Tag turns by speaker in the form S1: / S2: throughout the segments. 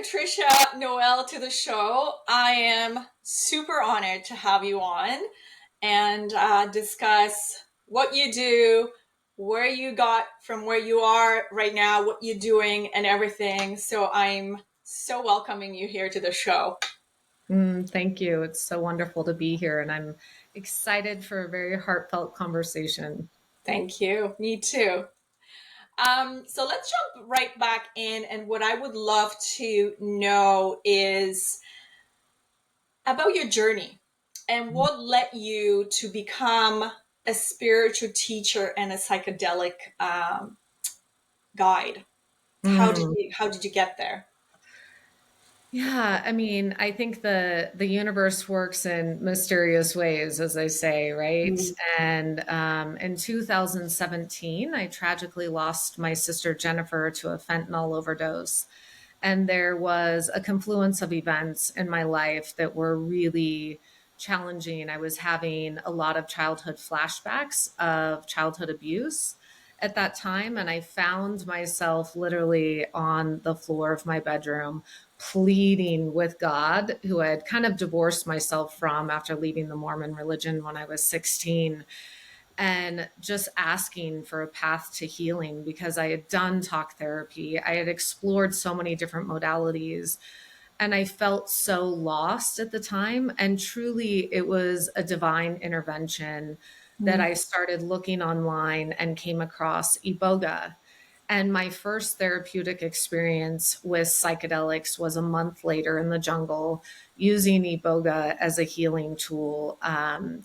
S1: Patricia Noelle to the show. I am super honored to have you on and discuss what you do, where you got from where you are right now, what you're doing, and everything. So I'm so welcoming you here to the show.
S2: Thank you. It's so wonderful to be here, and I'm excited for a very heartfelt conversation.
S1: Thank you. Me too. So let's jump right back in. And what I would love to know is about your journey and what led you to become a spiritual teacher and a psychedelic guide.
S2: Mm.
S1: How did you get there?
S2: Yeah, I mean, I think the universe works in mysterious ways, as I say, right?
S1: Mm.
S2: And in 2017, I tragically lost my sister Jennifer to a fentanyl overdose. And there was a confluence of events in my life that were really challenging. I was having a lot of childhood flashbacks of childhood abuse at that time. And I found myself literally on the floor of my bedroom pleading with God, who I had kind of divorced myself from after leaving the Mormon religion when I was 16, and just asking for a path to healing because I had done talk therapy. I had explored so many different modalities and I felt so lost at the time. And truly, it was a divine intervention that
S1: Mm.
S2: I started looking online and came across Iboga. And my first therapeutic experience with psychedelics was a month later in the jungle, using Iboga as a healing tool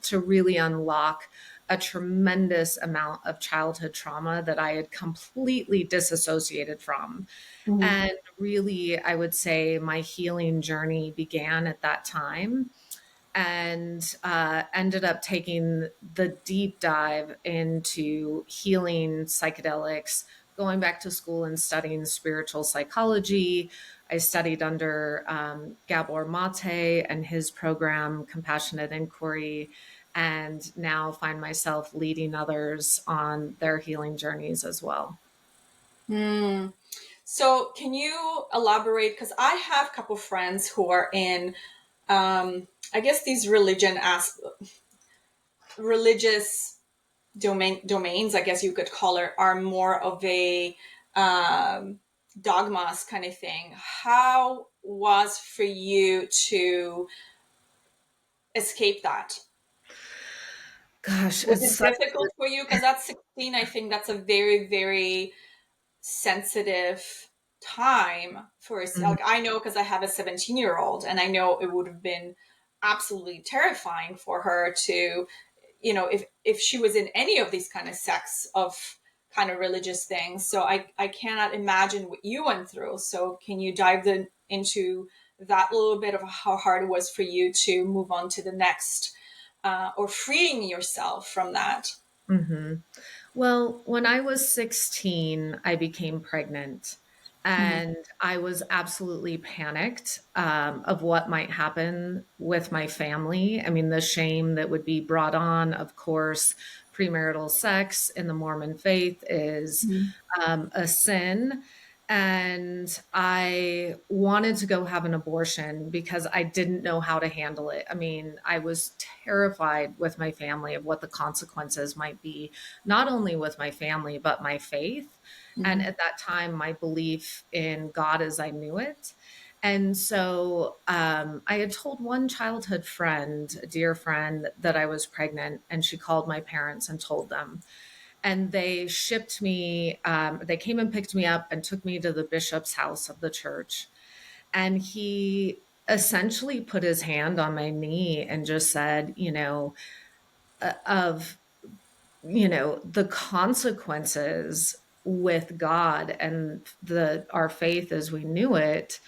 S2: to really unlock a tremendous amount of childhood trauma that I had completely disassociated from.
S1: Mhm.
S2: And really, I would say my healing journey began at that time and ended up taking the deep dive into healing psychedelics, going back to school and studying spiritual psychology. I studied under Gabor Mate and his program, Compassionate Inquiry, and now find myself leading others on their healing journeys as well.
S1: Mm. So can you elaborate? Because I have a couple friends who are in, I guess these religious domains, I guess you could call it, are more of a um, dogmas kind of thing. How was for you to escape that?
S2: Gosh,
S1: Was
S2: it's
S1: it
S2: such
S1: difficult for you? Because at 16, I think that's a very, very sensitive time for us.
S2: a
S1: Like I know because I have a 17-year-old, and I know it would have been absolutely terrifying for her to, if she was in any of these kind of sects of kind of religious things. So I cannot imagine what you went through. So can you dive into that little bit of how hard it was for you to move on to the next, or freeing yourself from that?
S2: hmm Well, when I was 16, I became pregnant
S1: Mm.
S2: and I was absolutely panicked of what might happen with my family. I mean, the shame that would be brought on, of course, premarital sex in the Mormon faith is
S1: Mm.
S2: a sin. And I wanted to go have an abortion because I didn't know how to handle it. I mean, I was terrified with my family of what the consequences might be, not only with my family, but my faith. And
S1: Mhm.
S2: at that time, my belief in God as I knew it. And so I had told one childhood friend, a dear friend, that I was pregnant, and she called my parents and told them. And they shipped me, they came and picked me up and took me to the bishop's house of the church. And he essentially put his hand on my knee and just said, of the consequences with God and the our faith as we knew it,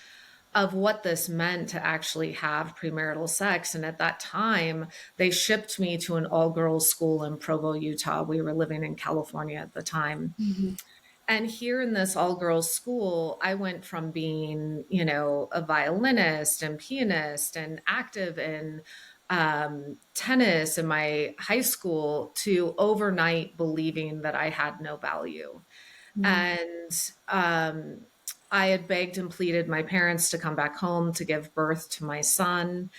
S2: of what this meant to actually have premarital sex. And at that time, they shipped me to an all girls school in Provo, Utah. We were living in California at the time.
S1: Mhm.
S2: And here in this all girls school, I went from being, a violinist and pianist and active in tennis in my high school to overnight believing that I had no value.
S1: Mhm.
S2: And I had begged and pleaded my parents to come back home to give birth to my son.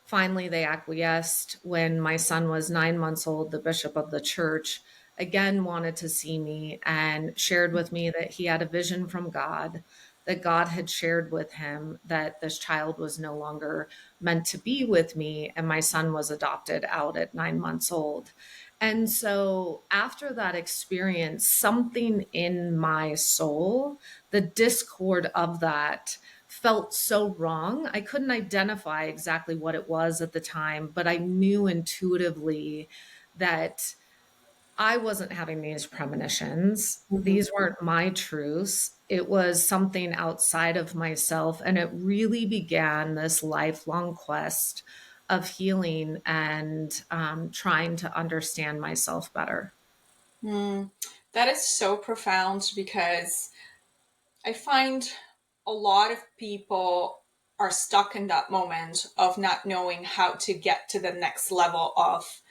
S2: Finally, they acquiesced. When my son was 9 months old, the bishop of the church again wanted to see me and shared with me that he had a vision from God, that God had shared with him that this child was no longer meant to be with me, and my son was adopted out at 9 months old. And so, after that experience, something in my soul, the discord of that, felt so wrong. I couldn't identify exactly what it was at the time, but I knew intuitively that I wasn't having these premonitions.
S1: Mhm.
S2: These weren't my truths. It was something outside of myself. And it really began this lifelong quest of healing and trying to understand myself better.
S1: Mm. That is so profound because I find a lot of people are stuck in that moment of not knowing how to get to the next level of,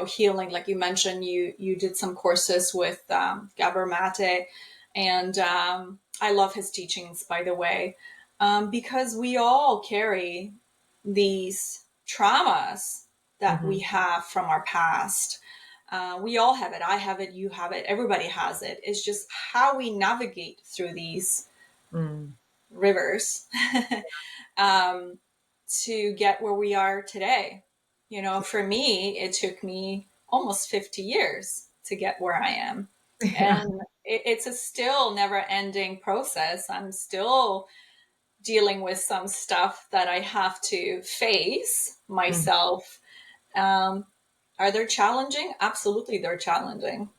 S1: healing. Like you mentioned, you did some courses with Gabor Mate, and I love his teachings, by the way, because we all carry these traumas that we
S2: Mm-hmm.
S1: have from our past. We all have it. I have it. You have it. Everybody has it. It's just how we navigate through these
S2: Mm.
S1: rivers um, to get where we are today. For me, it took me almost 50 years to get where I am.
S2: Yeah.
S1: And it's a still never ending process. I'm still dealing with some stuff that I have to face
S2: Mhm.
S1: myself. Um, are they challenging? Absolutely, they're challenging.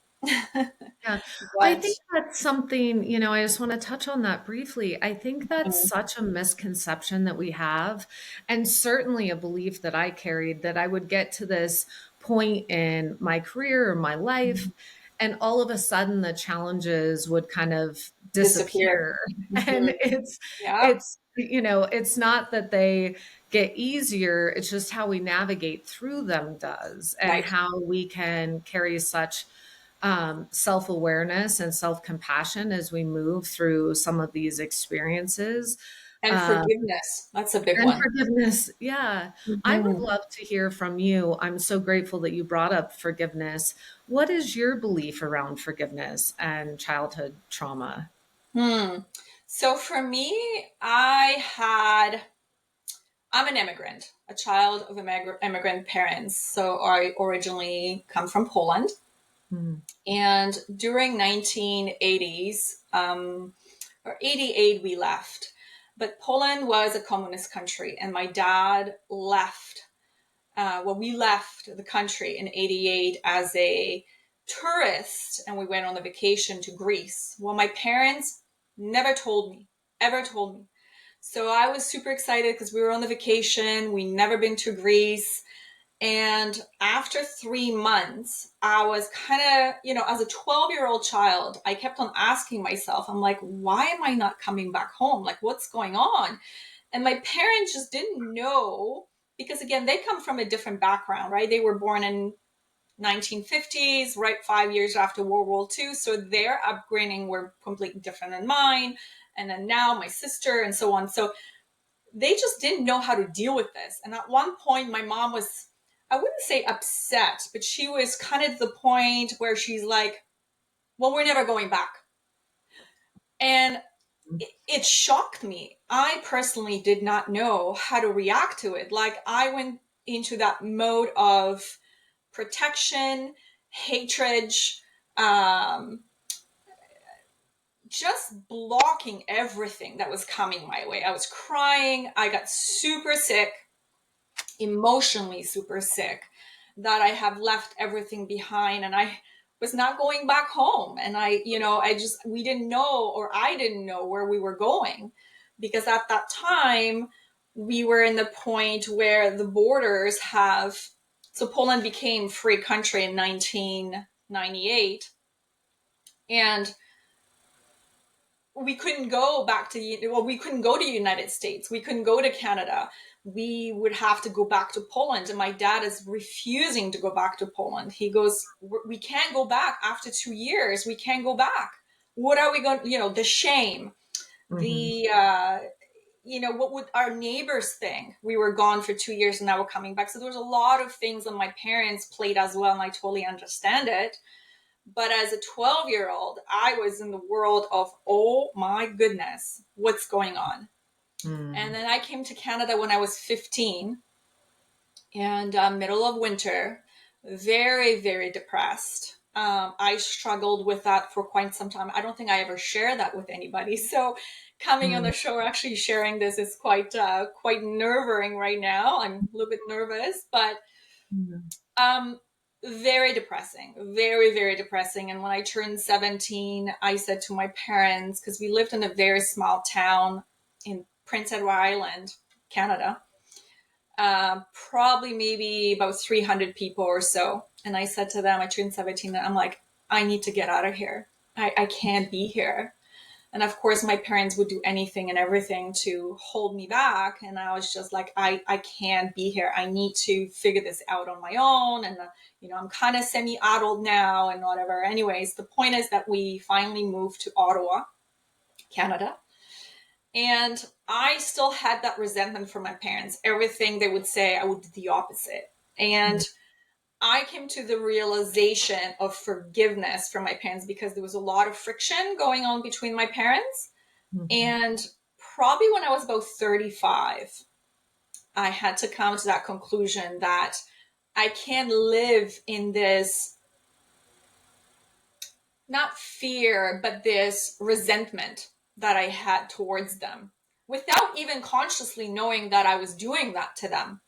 S2: Yeah. I
S1: But
S2: think that's something, I just want to touch on that briefly. I think that's
S1: mm,
S2: such a misconception that we have, and certainly a belief that I carried that I would get to this point in my career or my life, and all of a sudden the challenges would kind of
S1: disappear.
S2: disappear.
S1: Hmm.
S2: And it's,
S1: Yeah,
S2: it's, it's not that they get easier, it's just how we navigate through them does, and
S1: right.
S2: how we can carry such self awareness and self compassion as we move through some of these experiences.
S1: And
S2: Uh,
S1: forgiveness, that's a big
S2: and
S1: one.
S2: forgiveness. Yeah. I would
S1: Hmm.
S2: love to hear from you. I'm so grateful that you brought up forgiveness. What is your belief around forgiveness and childhood trauma?
S1: Hmm. So for me, I'm an immigrant, a child of immigrant parents. So I originally come from Poland.
S2: Mm,
S1: And during 1980s, or 88, we left. But Poland was a communist country, and my dad left. We left the country in 88 as a tourist, and we went on a vacation to Greece. Well, my parents never told me, ever told me. So I was super excited because we were on the vacation. We never been to Greece. And after 3 months, I was kind of, as a 12-year-old child, I kept on asking myself, I'm like, why am I not coming back home? Like, what's going on? And my parents just didn't know because, again, they come from a different background, right? They were born in 1950s, right 5 years after World War II. So their upbringing were completely different than mine. And then now my sister and so on. So they just didn't know how to deal with this. And at one point, my mom was, I wouldn't say upset, but she was kind of at the point where she's like, well, we're never going back. And it shocked me. I personally did not know how to react to it. Like, I went into that mode of protection, hatred, um, just blocking everything that was coming my way. I was crying. I got super sick, emotionally super sick, that I have left everything behind and I was not going back home. And we didn't know, or I didn't know where we were going, because at that time we were in the point where the borders have, so Poland became free country in 1998. And we couldn't go back to we couldn't go to the United States, we couldn't go to Canada, we would have to go back to Poland. And my dad is refusing to go back to Poland. He goes, we can't go back after 2 years, we can't go back. What are we going, the shame.
S2: Mm-hmm.
S1: The what would our neighbors think? We were gone for 2 years and now we're coming back. So there was a lot of things that my parents played as well, and I totally understand it. But as a 12-year-old, I was in the world of, oh my goodness, what's going on? And
S2: Mm.
S1: then I came to Canada when I was 15, and middle of winter, very, very depressed. I struggled with that for quite some time. I don't think I ever share that with anybody. So coming on
S2: Mm.
S1: the show, actually sharing this is quite nerve-wracking right now. I'm a little bit nervous, but
S2: Mm.
S1: um, very depressing, very, very depressing. And when I turned 17, I said to my parents, because we lived in a very small town in Prince Edward Island, Canada, probably maybe about 300 people or so. And I said to them, I turned 17, and I'm like, I need to get out of here. I can't be here. And of course, my parents would do anything and everything to hold me back. And I was just like, I can't be here. I need to figure this out on my own. And, I'm kind of semi adult now and whatever. Anyways, the point is that we finally moved to Ottawa, Canada. And I still had that resentment from my parents. Everything they would say, I would do the opposite. And I came to the realization of forgiveness from my parents because there was a lot of friction going on between my parents.
S2: Mm.
S1: And probably when I was about 35, I had to come to that conclusion that I can't live in this, not fear, but this resentment that I had towards them without even consciously knowing that I was doing that to them,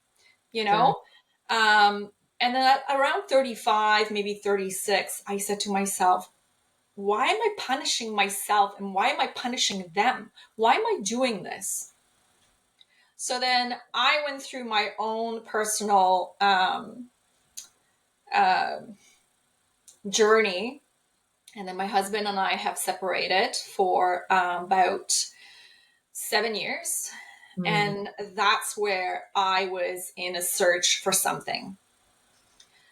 S1: you
S2: Sure.
S1: know? And then at around 35, maybe 36, I said to myself, why am I punishing myself and why am I punishing them? Why am I doing this? So then I went through my own personal uh, journey. And then my husband and I have separated for about 7 years.
S2: Mm.
S1: And that's where I was in a search for something.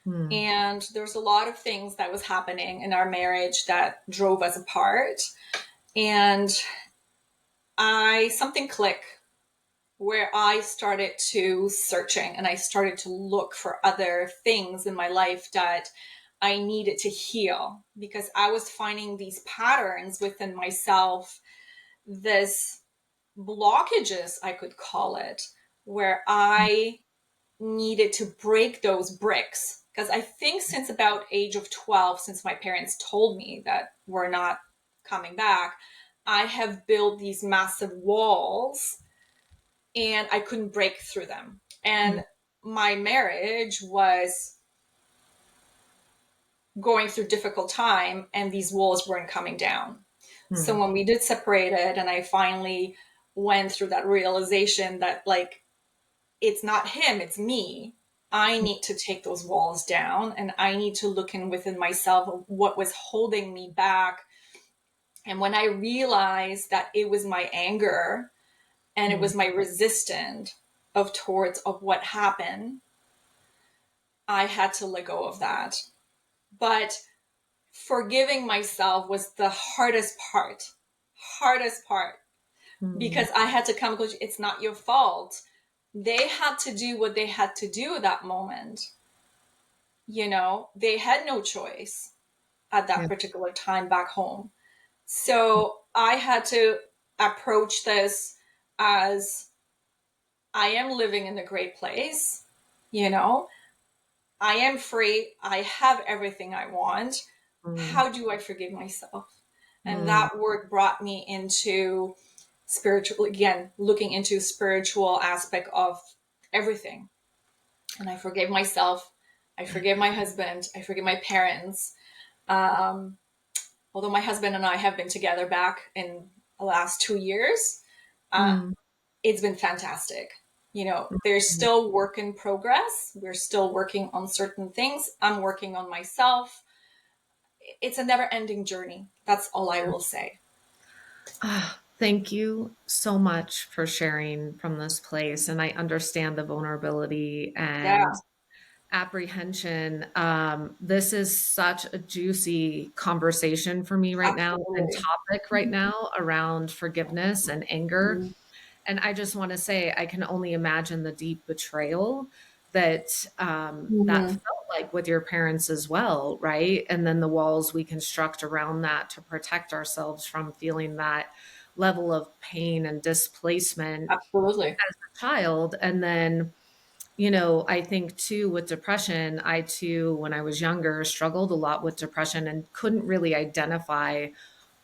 S2: Mm.
S1: And there's a lot of things that was happening in our marriage that drove us apart. And something clicked where I started to searching and I started to look for other things in my life that I needed to heal because I was finding these patterns within myself, this blockages, I could call it, where I needed to break those bricks. Because I think since about age of 12, since my parents told me that we're not coming back, I have built these massive walls and I couldn't break through them.
S2: Mm.
S1: And my marriage was going through difficult time and these walls weren't coming down. So
S2: Mm.
S1: when we did separate it and I finally went through that realization that like it's not him, it's me. I need to take those walls down and I need to look in within myself what was holding me back. And when I realized that it was my anger and it
S2: Mm.
S1: was my resistance of what happened, I had to let go of that. But forgiving myself was the hardest part,
S2: Mm.
S1: because I had to come to, it's not your fault. They had to do what they had to do at that moment. They had no choice at that
S2: Yeah.
S1: particular time back home. So I had to approach this as I am living in a great place, you know, I am free. I have everything I want.
S2: Mm.
S1: How do I forgive myself? And
S2: Mm.
S1: that work brought me into spiritual, again, looking into spiritual aspect of everything. And I forgave myself. I forgive my husband. I forgive my parents. Um, Although my husband and I have been together back in the last 2 years, uh,
S2: Mm.
S1: it's been fantastic. There's still work in progress. We're still working on certain things. I'm working on myself. It's a never ending journey. That's all I will say.
S2: Ah, thank you so much for sharing from this place. And I understand the vulnerability
S1: Yeah.
S2: and apprehension. This is such a juicy conversation for me right now and
S1: Absolutely.
S2: topic right now around forgiveness and anger.
S1: Mhm.
S2: And I just want to say, I can only imagine the deep betrayal that that
S1: Mhm.
S2: felt like with your parents as well, right? And then the walls we construct around that to protect ourselves from feeling that level of pain and displacement
S1: Absolutely.
S2: as a child. And then, I think too with depression, I too, when I was younger, struggled a lot with depression and couldn't really identify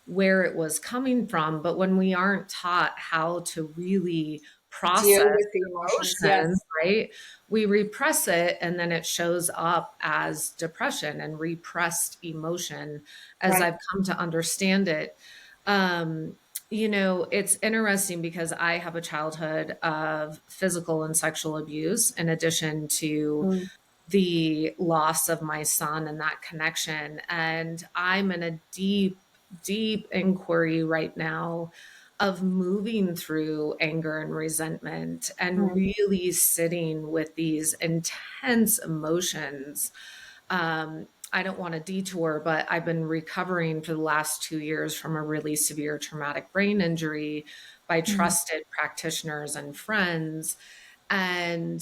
S2: where it was coming from. But when we aren't taught how to really
S1: Deal
S2: process
S1: with the emotions.
S2: emotions,
S1: Yes.
S2: right? We repress it and then it shows up as depression and repressed emotion as
S1: Right.
S2: I've come to understand it. Um, it's interesting because I have a childhood of physical and sexual abuse in addition to
S1: Mm.
S2: the loss of my son and that connection. And I'm in a deep, deep inquiry right now of moving through anger and resentment and
S1: Mm.
S2: really sitting with these intense emotions. I don't want to detour, but I've been recovering for the last 2 years from a really severe traumatic brain injury by
S1: Mm.
S2: trusted practitioners and friends. And,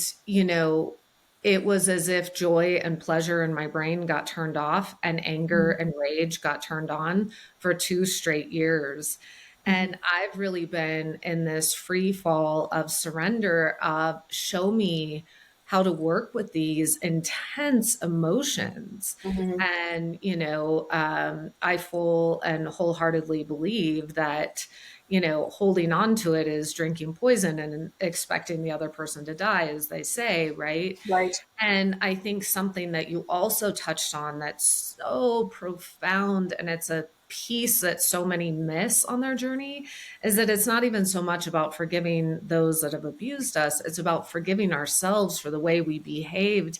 S2: it was as if joy and pleasure in my brain got turned off and anger
S1: Mm.
S2: and rage got turned on for 2 straight years.
S1: Mhm.
S2: And I've really been in this free fall of surrender of show me how to work with these intense emotions.
S1: Mhm.
S2: And, I full and wholeheartedly believe that holding on to it is drinking poison and expecting the other person to die, as they say, right?
S1: Right.
S2: And I think something that you also touched on that's so profound, and it's a piece that so many miss on their journey, is that it's not even so much about forgiving those that have abused us, it's about forgiving ourselves for the way we behaved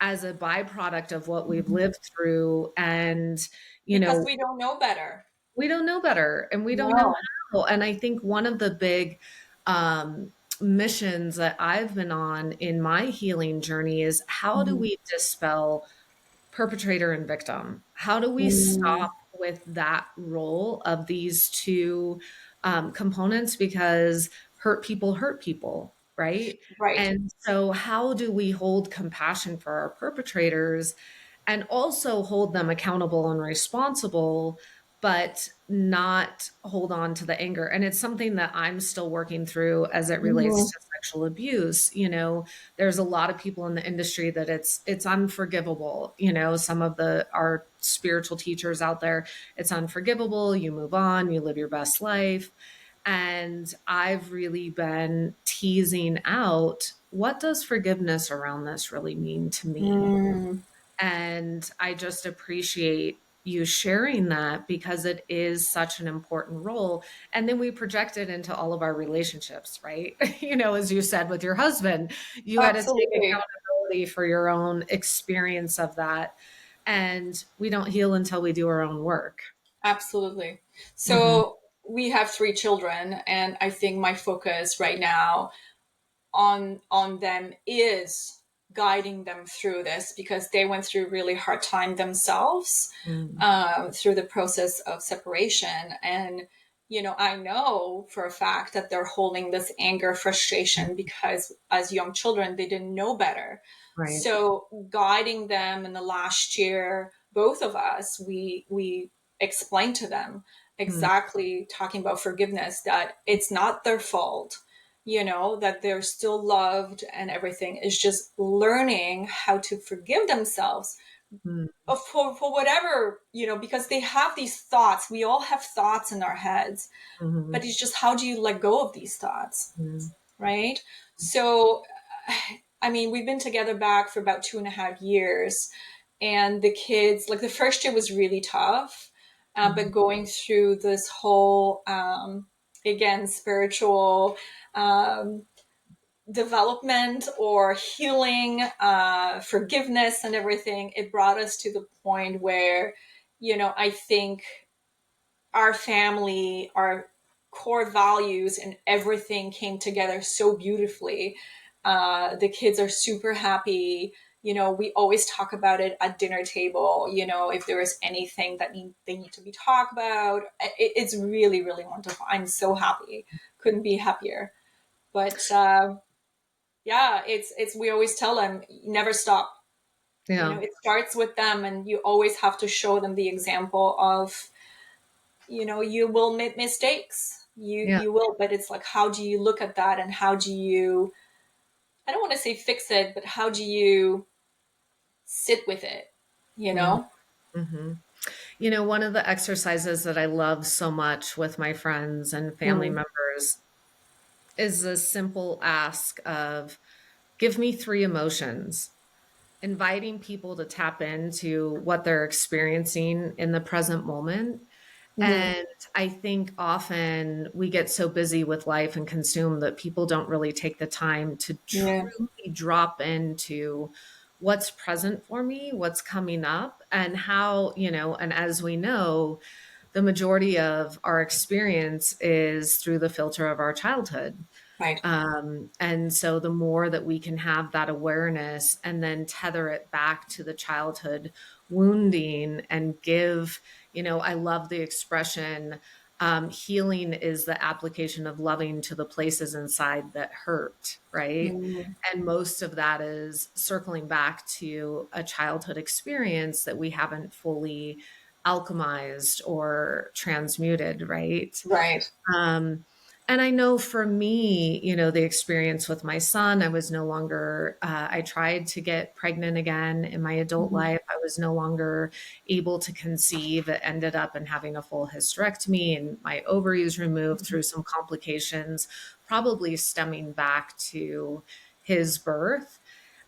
S2: as a byproduct of what we've
S1: Mhm.
S2: lived through. And, you
S1: Because
S2: know,
S1: we don't know better.
S2: we don't know better and we don't know
S1: No.
S2: how. And I think one of the big missions that I've been on in my healing journey is how do
S1: Mhm.
S2: we dispel perpetrator and victim? How do we
S1: Mm.
S2: stop with that role of these two components? Because hurt people, right?
S1: Right.
S2: And so, how do we hold compassion for our perpetrators and also hold them accountable and responsible, but not hold on to the anger? And it's something that I'm still working through as it relates
S1: Mhm.
S2: to sexual abuse. There's a lot of people in the industry that it's unforgivable. Some of the our spiritual teachers out there, it's unforgivable. You move on, you live your best life. And I've really been teasing out, what does forgiveness around this really mean to me?
S1: Mm.
S2: And I just appreciate you sharing that because it is such an important role. And then we project it into all of our relationships, right? As you said with your husband, you had to take
S1: Absolutely.
S2: accountability for your own experience of that. And we don't heal until we do our own work.
S1: Absolutely.
S2: Hmm.
S1: So we have three children, and I think my focus right now on them is guiding them through this because they went through a really hard time themselves
S2: Mm.
S1: through the process of separation. And I know for a fact that they're holding this anger, frustration because as young children they didn't know better.
S2: Right.
S1: So guiding them in the last year, both of us, we explained to them
S2: Mm.
S1: exactly, talking about forgiveness, that it's not their fault, that they're still loved, and everything is just learning how to forgive themselves
S2: Mm.
S1: for whatever, because they have these thoughts. We all have thoughts in our heads, but
S2: Mhm.
S1: it's just how do you let go of these thoughts,
S2: Mm.
S1: right? So, I mean, we've been together back for about 2.5 years, and the kids, like the first year was really tough, but
S2: Mhm.
S1: going through this whole, again, spiritual um, development or healing, forgiveness, and everything, it brought us to the point where, I think our family, our core values, and everything came together so beautifully. The kids are super happy. We always talk about it at dinner table. If there is anything that they need to be talked about, it's really, really wonderful. I'm so happy. Couldn't be happier. But yeah, it's we always tell them, never stop.
S2: Yeah.
S1: It starts with them, and you always have to show them the example of, you will make mistakes. You
S2: Yeah.
S1: you will, but it's like, how do you look at that, and how do you, I don't want to say fix it, but how do you sit with it, you
S2: Mhm.
S1: know?
S2: Mhm. One of the exercises that I love so much with my friends and family
S1: Mm,
S2: members is the simple ask of give me three emotions, inviting people to tap into what they're experiencing in the present moment.
S1: mhm.
S2: And I think often we get so busy with life and consume that people don't really take the time to
S1: Yeah,
S2: truly drop into what's present for me, what's coming up, and how, and as we know, the majority of our experience is through the filter of our childhood.
S1: right.
S2: And so the more that we can have that awareness and then tether it back to the childhood wounding and give, I love the expression, healing is the application of loving to the places inside that hurt, right?
S1: Mm,
S2: And most of that is circling back to a childhood experience that we haven't fully alchemized or transmuted, right?
S1: right.
S2: Um, and I know for me, the experience with my son, I was no longer, I tried to get pregnant again in my adult
S1: Mhm,
S2: life. I was no longer able to conceive. It ended up in having a full hysterectomy and my ovaries removed
S1: mhm.
S2: through some complications, probably stemming back to his birth.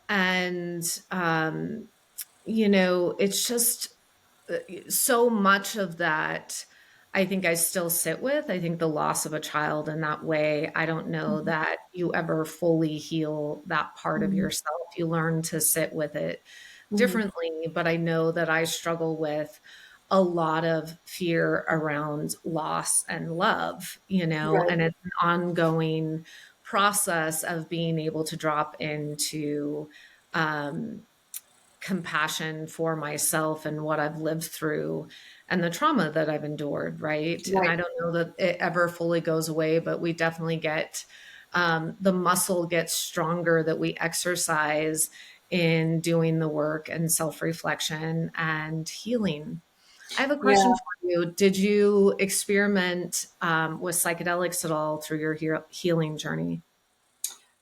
S2: And, it's just, so much of that I think I still sit with. I think the loss of a child in that way, I don't know
S1: Mhm,
S2: that you ever fully heal that part of
S1: mhm,
S2: yourself. You learn to sit with it
S1: mhm.
S2: differently, but I know that I struggle with a lot of fear around loss and love,
S1: Right.
S2: and it's an ongoing process of being able to drop into um, compassion for myself and what I've lived through and the trauma that I've endured, right? And
S1: Right.
S2: I don't know that it ever fully goes away, but we definitely get the muscle gets stronger that we exercise in doing the work and self reflection and healing. I have a question
S1: Yeah.
S2: for you. Did you experiment with psychedelics at all through your healing journey?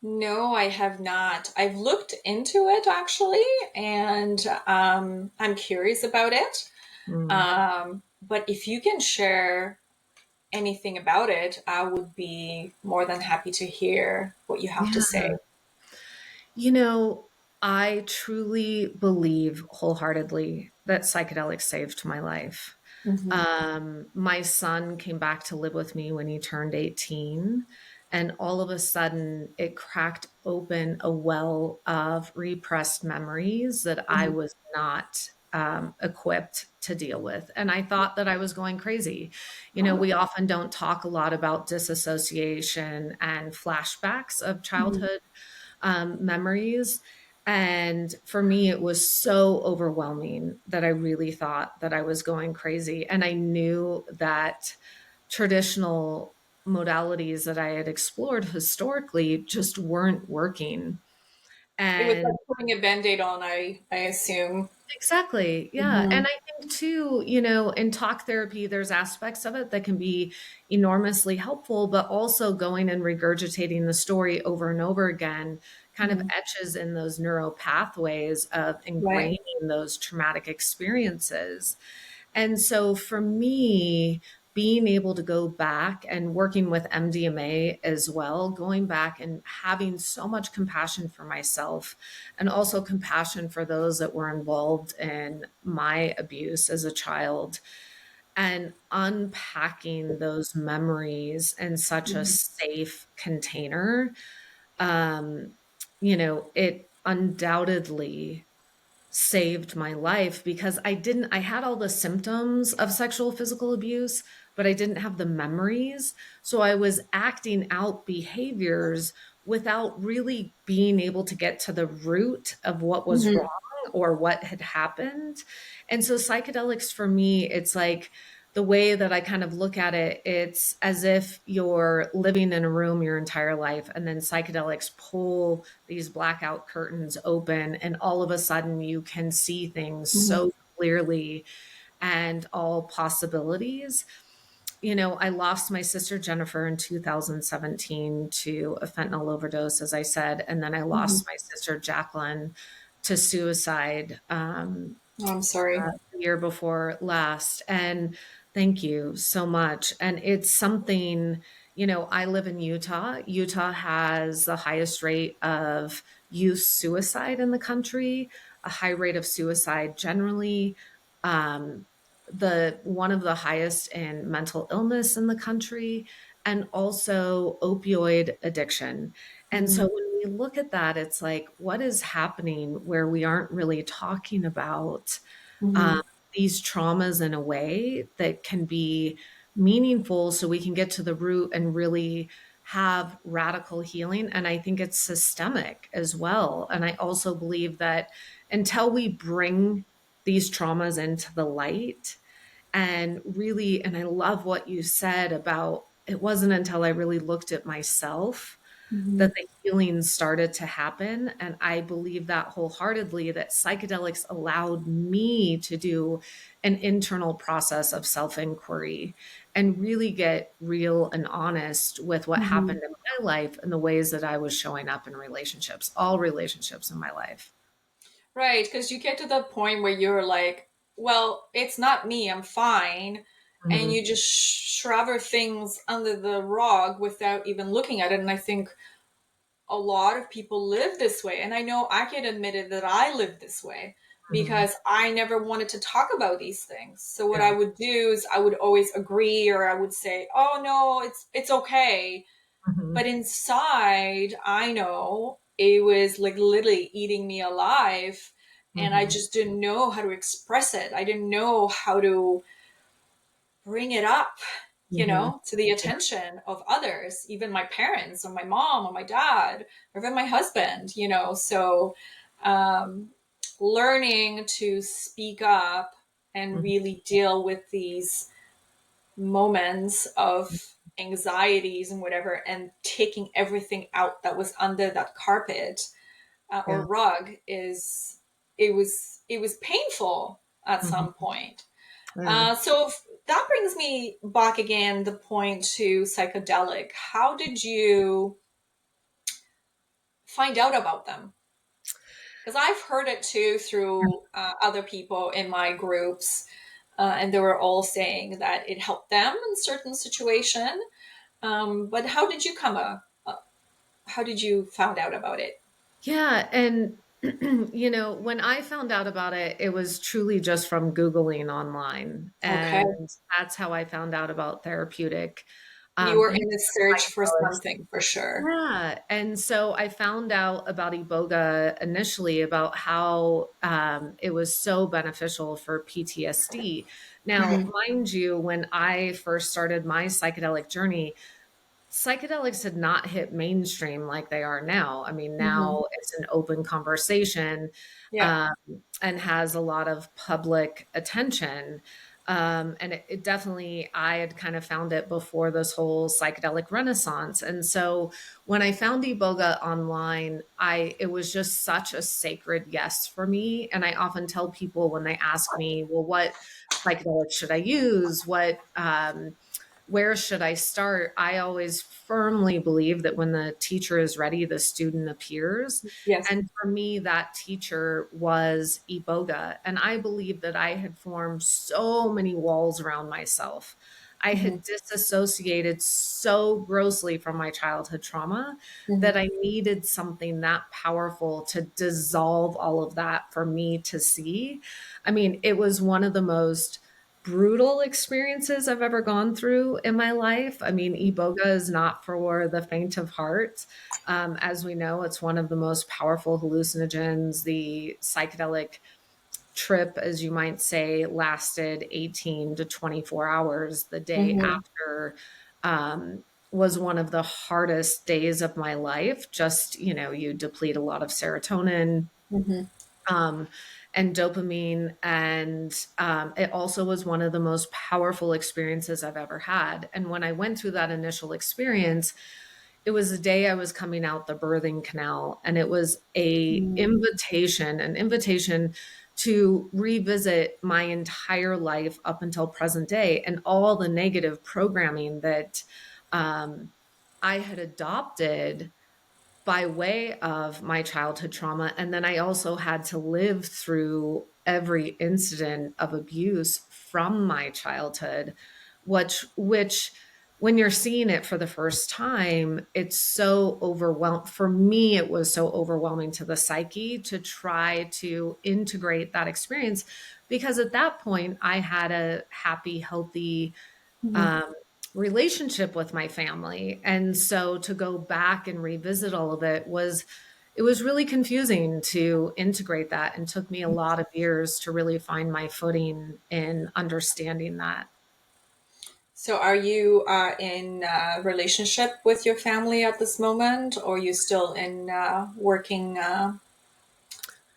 S1: No, I have not. I've looked into it actually, and I'm curious about it.
S2: Mm.
S1: But if you can share anything about it, I would be more than happy to hear what you have to say.
S2: Yeah. You know, I truly believe wholeheartedly that psychedelics saved my life.
S1: Hmm.
S2: My son came back to live with me when he turned 18, and all of a sudden it cracked open a well of repressed memories that I
S1: Hmm.
S2: was not equipped to deal with. And I thought that I was going crazy. We often don't talk a lot about disassociation and flashbacks of
S1: Hmm.
S2: childhood memories. And for me, it was so overwhelming that I really thought that I was going crazy. And I knew that traditional modalities that I had explored historically just weren't working.
S1: It was like
S2: And
S1: putting a band-aid on, I assume.
S2: exactly. Yeah.
S1: Hmm.
S2: And I think too, in talk therapy, there's aspects of it that can be enormously helpful, but also going and regurgitating the story over and over again kind of
S1: Hmm.
S2: etches in those neural pathways of
S1: Right.
S2: ingraining those traumatic experiences. And so for me, being able to go back and working with MDMA as well, going back and having so much compassion for myself and also compassion for those that were involved in my abuse as a child and unpacking those memories in such a
S1: Hmm.
S2: safe container. Um, it undoubtedly saved my life because I had all the symptoms of sexual physical abuse, but I didn't have the memories. So I was acting out behaviors without really being able to get to the root of what was wrong
S1: Hmm.
S2: or what had happened. And so psychedelics for me, it's like the way that I kind of look at it, it's as if you're living in a room your entire life, and then psychedelics pull these blackout curtains open, and all of a sudden you can see things
S1: Hmm.
S2: so clearly and all possibilities. You know, I lost my sister Jennifer in 2017 to a fentanyl overdose, as I said, and then I
S1: Hmm.
S2: lost my sister Jacqueline to suicide
S1: Oh, I'm sorry.
S2: the year before last. And thank you so much. And it's something, you know, I live in Utah. Utah has the highest rate of youth suicide in the country, a high rate of suicide generally. Um, the one of the highest in mental illness in the country, and also opioid addiction. And so
S1: Hmm.
S2: when we look at that, it's like, what is happening where we aren't really talking about um,
S1: Hmm.
S2: these traumas in a way that can be meaningful so we can get to the root and really have radical healing. And I think it's systemic as well. And I also believe that until we bring these traumas into the light and really, and I love what you said about it wasn't until I really looked at myself
S1: Hmm.
S2: that the healing started to happen. And I believe that wholeheartedly, that psychedelics allowed me to do an internal process of self inquiry and really get real and honest with what
S1: Hmm.
S2: happened in my life and the ways that I was showing up in relationships, all relationships in my life.
S1: Right, because you get to the point where you're like, well, it's not me, I'm fine. And
S2: Mhm.
S1: you just shove things under the rug without even looking at it. And I think a lot of people live this way. And I know I can admit it that I live this way
S2: Mhm.
S1: because I never wanted to talk about these things. So what I
S2: Yeah.
S1: would do is I would always agree, or I would say, "Oh no, it's okay." But
S2: Mhm.
S1: inside, I know it was like literally eating me alive. And I
S2: Mhm.
S1: just didn't know how to express it. I didn't know how to bring it up,
S2: Mhm.
S1: to the
S2: Yeah.
S1: attention of others, even my parents or my mom or my dad or even my husband, So um, learning to speak up and
S2: Mhm.
S1: really deal with these moments of anxieties and whatever, and taking everything out that was under that carpet or
S2: Yeah.
S1: rug is it was painful at
S2: Mhm.
S1: some point.
S2: Yeah.
S1: That brings me back again the point to psychedelic. How did you find out about them? Because I've heard it too through other people in my groups, and they were all saying that it helped them in certain situation. But how did you how did you found out about it?
S2: Yeah, and you know, when I found out about it, it was truly just from Googling online,
S1: Okay,
S2: and that's how I found out about therapeutic
S1: you were in
S2: use
S1: the
S2: of
S1: search for
S2: psychedelics.
S1: something for sure.
S2: Yeah, and so I found out about iboga initially, about how it was so beneficial for PTSD. Now,
S1: Hmm.
S2: mind you, when I first started my psychedelic journey, psychedelics had not hit mainstream like they are now. I mean,
S1: Hmm.
S2: now it's an open conversation
S1: Yeah.
S2: um, and has a lot of public attention. And it definitely, I had kind of found it before this whole psychedelic renaissance. And so when I found Iboga online, it was just such a sacred yes for me. And I often tell people when they ask me, well, what psychedelics should I use? Where should I start? I always firmly believe that when the teacher is ready, the student appears.
S1: Yes.
S2: And for me, that teacher was Iboga. And I believe that I had formed so many walls around myself. I
S1: Hmm.
S2: had disassociated so grossly from my childhood trauma
S1: Hmm.
S2: that I needed something that powerful to dissolve all of that for me to see. I mean, it was one of the most brutal experiences I've ever gone through in my life. I mean, iboga is not for the faint of heart. As we know, it's one of the most powerful hallucinogens. The psychedelic trip, as you might say, lasted 18 to 24 hours the day
S1: Hmm.
S2: after. Um, was one of the hardest days of my life. Just, you deplete a lot of serotonin,
S1: Hmm.
S2: um, and dopamine. And it also was one of the most powerful experiences I've ever had. And when I went through that initial experience, it was the day I was coming out the birthing canal, and it was an invitation to revisit my entire life up until present day and all the negative programming that um, I had adopted by way of my childhood trauma. And then I also had to live through every incident of abuse from my childhood, which when you're seeing it for the first time, it's so overwhelming. For me, it was so overwhelming to the psyche to try to integrate that experience, because at that point I had a happy, healthy
S1: Hmm.
S2: um, relationship with my family. And so to go back and revisit all of it was really confusing to integrate that, and took me a lot of years to really find my footing in understanding that.
S1: So, are you in relationship with your family at this moment, or are you still in working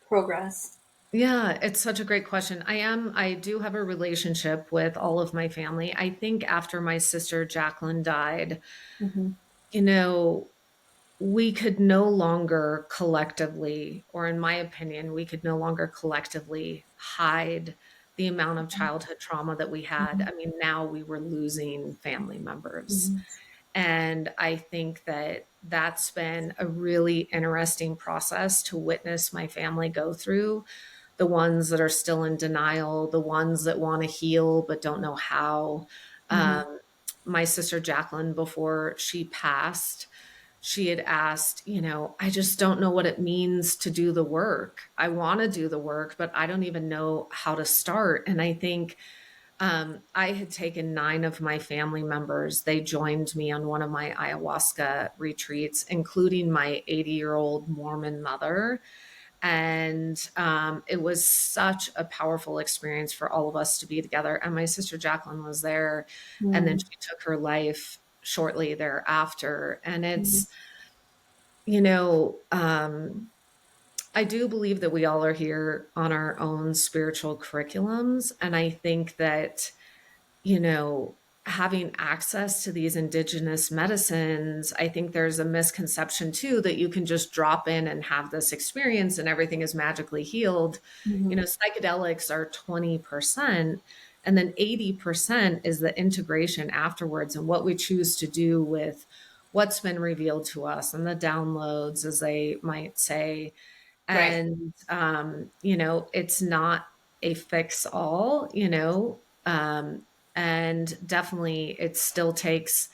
S1: progress?
S2: Yeah, it's such a great question. I do have a relationship with all of my family. I think after my sister Jacqueline died,
S1: Hmm.
S2: you know, we could no longer collectively, or in my opinion, we could no longer collectively hide the amount of childhood trauma that we had.
S1: Hmm.
S2: I mean, now we were losing family members.
S1: Hmm.
S2: And I think that that's been a really interesting process to witness my family go through. The ones that are still in denial, the ones that want to heal but don't know how.
S1: Hmm.
S2: Um, my sister Jacqueline, before she passed, she had asked, I just don't know what it means to do the work. I want to do the work, but I don't even know how to start. And I think I had taken 9 of my family members. They joined me on one of my ayahuasca retreats, including my 80-year-old Mormon mother. And it was such a powerful experience for all of us to be together. And my sister Jacqueline was there, and then
S1: Hmm.
S2: she took her life shortly thereafter. And
S1: Hmm.
S2: it's, you know, I do believe that we all are here on our own spiritual curriculums. And I think that, having access to these indigenous medicines, I think there's a misconception too that you can just drop in and have this experience and everything is magically healed.
S1: Hmm.
S2: Psychedelics are 20%, and then 80% is the integration afterwards and what we choose to do with what's been revealed to us and the downloads, as they might say.
S1: Right.
S2: And it's not a fix all, and definitely it still takes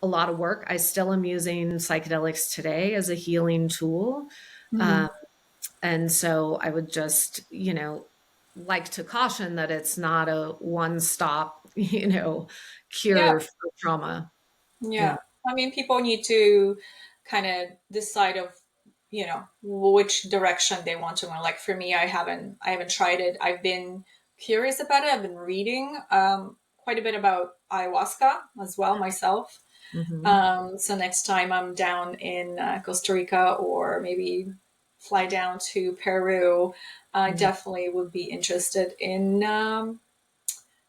S2: a lot of work. I still am using psychedelics today as a healing tool.
S1: Hmm.
S2: um, and so I would just, like to caution that it's not a one stop
S1: Yeah.
S2: cure for trauma. Yeah.
S1: Yeah. I mean, people need to kind of decide of, which direction they want to go. Like for me, I haven't tried it. I've been curious about it. I've been reading quite a bit about ayahuasca as well myself.
S2: Hmm.
S1: So next time I'm down in Costa Rica, or maybe fly down to Peru, I
S2: Yeah.
S1: definitely would be interested in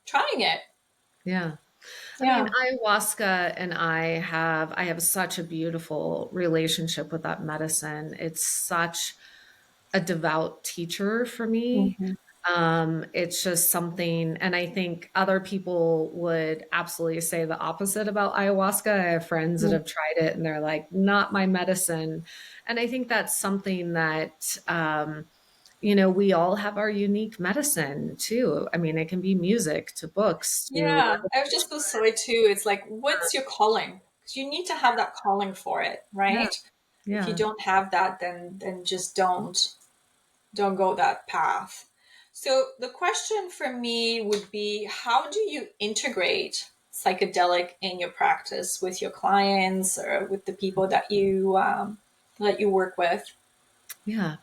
S1: trying it.
S2: Yeah. I mean,
S1: Yeah.
S2: ayahuasca and I have such a beautiful relationship with that medicine. It's such a devout teacher for me.
S1: Hmm.
S2: It's just something, and I think other people would absolutely say the opposite about ayahuasca. I have friends that have tried it and they're like, not my medicine. And I think that's something that, we all have our unique medicine too. I mean, it can be music to books to
S1: Yeah, I was just going to say too. It's like, what's your calling? Because you need to have that calling for it,
S2: yeah,
S1: right? If you
S2: yeah.
S1: don't have that, then just don't go that path. So the question for me would be, how do you integrate psychedelic in your practice with your clients or with the people that you work with?
S2: Yeah.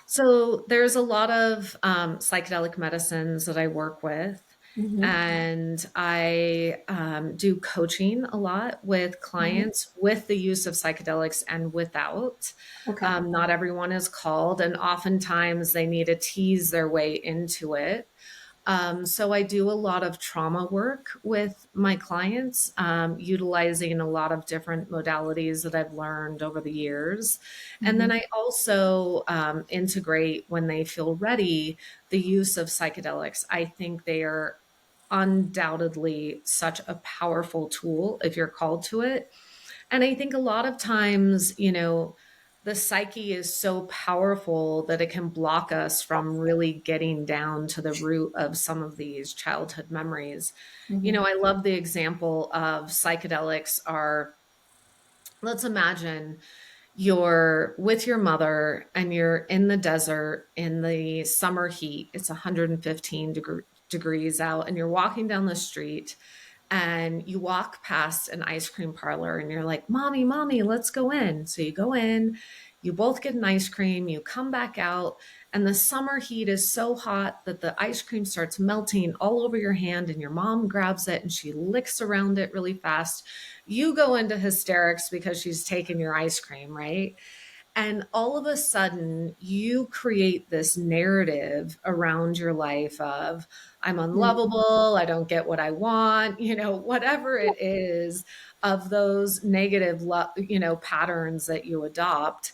S2: So there's a lot of psychedelic medicines that I work with.
S1: Mm-hmm.
S2: And I do coaching a lot with
S1: Mm-hmm.
S2: clients with the use of psychedelics and without.
S1: Okay.
S2: Not everyone is called, and oftentimes they need to tease their way into it. So I do a lot of trauma work with my clients, utilizing a lot of different modalities that I've learned over the years. And then
S1: Mm-hmm.
S2: I also integrate, when they feel ready, the use of psychedelics. I think they are undoubtedly such a powerful tool if you're called to it. And I think a lot of times, the psyche is so powerful that it can block us from really getting down to the root of some of these childhood memories.
S1: Mm-hmm.
S2: I love the example of psychedelics are, let's imagine you're with your mother and you're in the desert in the summer heat. It's 115 degrees out, and you're walking down the street and you walk past an ice cream parlor and you're like, Mommy, Mommy, let's go in. So you go in, you both get an ice cream, you come back out, and the summer heat is so hot that the ice cream starts melting all over your hand, and your mom grabs it and she licks around it really fast. You go into hysterics because she's taken your ice cream, right? And all of a sudden, you create this narrative around your life of, I'm unlovable, I don't get what I want, whatever it is, of those negative, patterns that you adopt.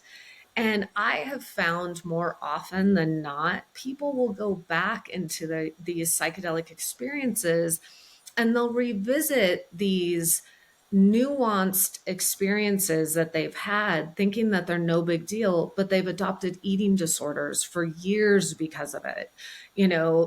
S2: And I have found more often than not, people will go back into these psychedelic experiences and they'll revisit these nuanced experiences that they've had, thinking that they're no big deal, but they've adopted eating disorders for years because of it.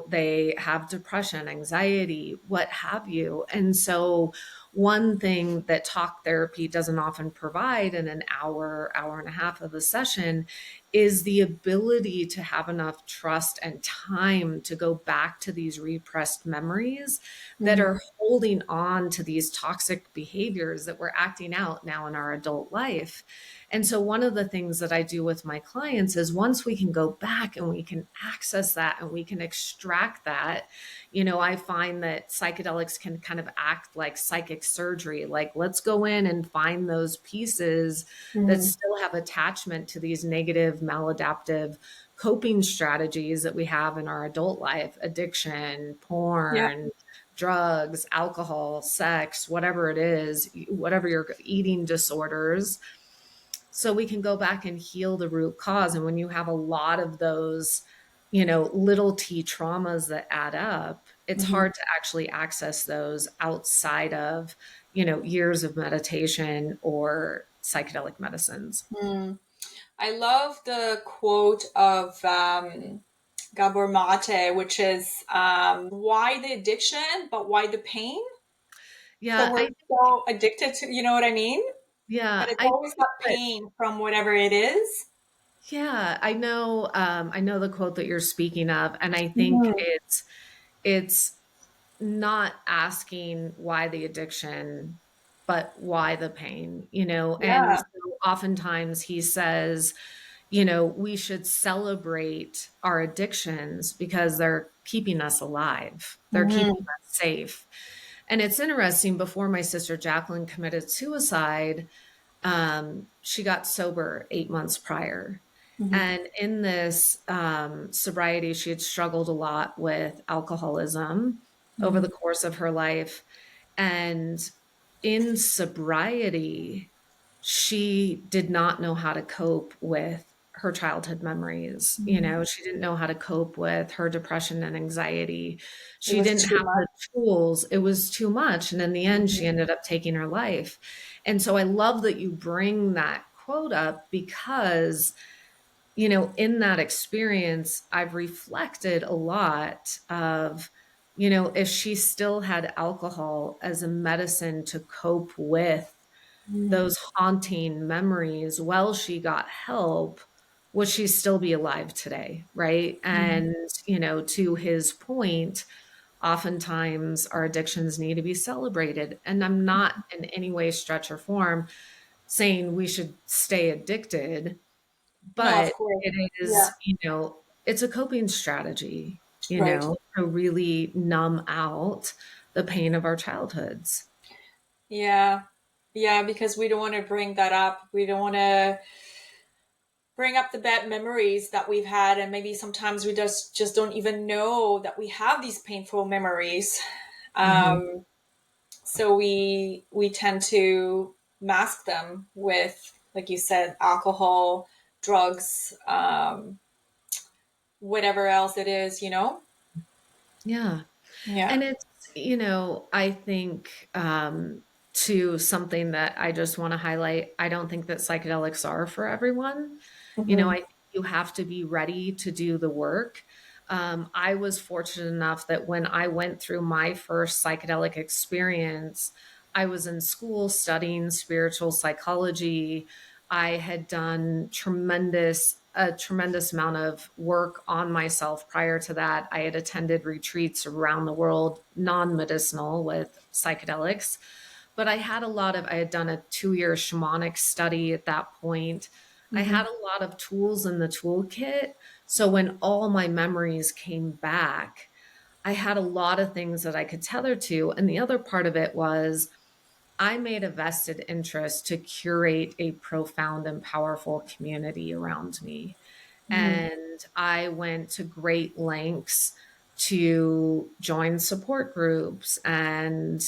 S2: They have depression, anxiety, what have you. And so, one thing that talk therapy doesn't often provide in an hour, hour and a half of a session is the ability to have enough trust and time to go back to these repressed memories that
S1: Mm-hmm.
S2: are holding on to these toxic behaviors that we're acting out now in our adult life. And so, one of the things that I do with my clients is, once we can go back and we can access that and we can extract that, I find that psychedelics can kind of act like psychic surgery. Like, let's go in and find those pieces that
S1: Mm-hmm.
S2: still have attachment to these negative, maladaptive coping strategies that we have in our adult life: addiction,
S1: Yeah.
S2: porn, drugs, alcohol, sex, whatever it is, whatever your eating disorders. So we can go back and heal the root cause. And when you have a lot of those, little t traumas that add up, it's
S1: Mm-hmm.
S2: hard to actually access those outside of, years of meditation or psychedelic medicines.
S1: Mm. I love the quote of Gabor Mate, which is why the addiction, but why the pain? So
S2: Yeah,
S1: we're so addicted to, you know what I mean? But it's
S2: I
S1: always
S2: think
S1: that
S2: that,
S1: pain from whatever it is.
S2: yeah, I know the quote that you're speaking of, and I think
S1: Mhm.
S2: it's not asking why the addiction, but why the pain, and
S1: Yeah.
S2: so oftentimes he says, we should celebrate our addictions because they're keeping us alive. They're keeping
S1: Hmm.
S2: us safe. And it's interesting, before my sister Jacqueline committed suicide, she got sober 8 months prior.
S1: Hmm.
S2: And in this sobriety, she had struggled a lot with alcoholism over
S1: Hmm.
S2: the course of her life. And in sobriety, she did not know how to cope with her childhood memories.
S1: Hmm.
S2: She didn't know how to cope with her depression and anxiety.
S1: It
S2: She
S1: was
S2: didn't
S1: too
S2: have
S1: much.
S2: the tools. It was too much. And in the end,
S1: Hmm.
S2: she ended up taking her life. And so I love that you bring that quote up because, in that experience, I've reflected a lot of, if she still had alcohol as a medicine to cope with
S1: Hmm.
S2: those haunting memories while she got help, would she still be alive today? Right.
S1: Hmm.
S2: And, to his point, oftentimes our addictions need to be celebrated. And I'm not in any way, stretch, or form saying we should stay addicted,
S1: No, of
S2: but
S1: course.
S2: it
S1: Yeah.
S2: is, it's a coping strategy.
S1: Right.
S2: to really numb out the pain of our childhoods.
S1: Yeah. Yeah, because we don't want to bring that up. We don't want to bring up the bad memories that we've had, and maybe sometimes we just don't even know that we have these painful memories.
S2: Mhm.
S1: Um, so we tend to mask them with, like you said, alcohol, drugs, whatever else it is, you know.
S2: Yeah.
S1: Yeah.
S2: And it's, I think, to something that I just want to highlight, I don't think that psychedelics are for everyone. I
S1: Hmm.
S2: think you have to be ready to do the work. I was fortunate enough that when I went through my first psychedelic experience, I was in school studying spiritual psychology. I had done a tremendous amount of work on myself prior to that. I had attended retreats around the world, non-medicinal with psychedelics, but I had done a 2-year shamanic study at that point. I
S1: Hmm.
S2: had a lot of tools in the toolkit. So when all my memories came back, I had a lot of things that I could tether to. And the other part of it was I made a vested interest to curate a profound and powerful community around me.
S1: Hmm.
S2: And I went to great lengths to join support groups and,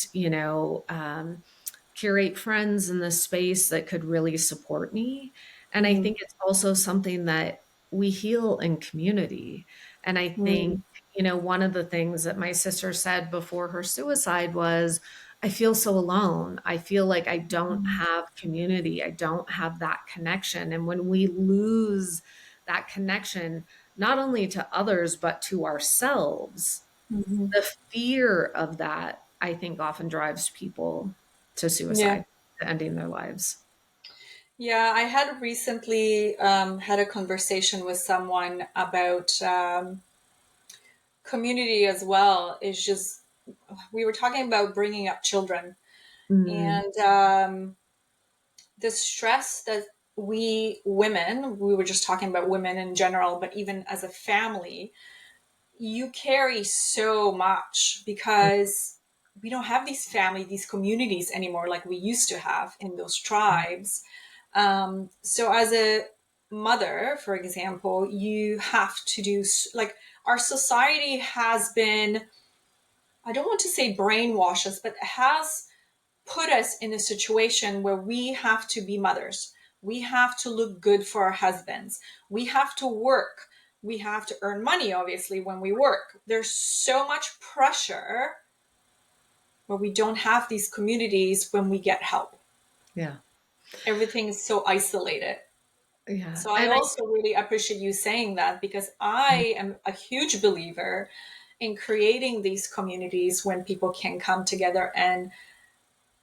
S2: curate friends in the space that could really support me. And I
S1: Hmm.
S2: think it's also something that we heal in community. And I think,
S1: Hmm.
S2: one of the things that my sister said before her suicide was, I feel so alone. I feel like I don't have community. I don't have that connection. And when we lose that connection, not only to others, but to ourselves,
S1: Hmm.
S2: the fear of that, I think, often drives people to
S1: Yeah.
S2: suicide, to ending their lives.
S1: Yeah, I had recently had a conversation with someone about community as well. Is just we were talking about bringing up children
S2: Mm,
S1: and the stress that we were just talking about women in general, but even as a family, you carry so much because we don't have these communities anymore like we used to have in those tribes. So as a mother, for example, you have to do like our society has been, I don't want to say brainwash us, but has put us in a situation where we have to be mothers. We have to look good for our husbands. We have to work. We have to earn money, obviously, when we work. There's so much pressure where we don't have these communities when we get help.
S2: yeah.
S1: Everything is so isolated.
S2: Yeah.
S1: So I
S2: And I,
S1: also really appreciate you saying that because I am a huge believer in creating these communities when people can come together and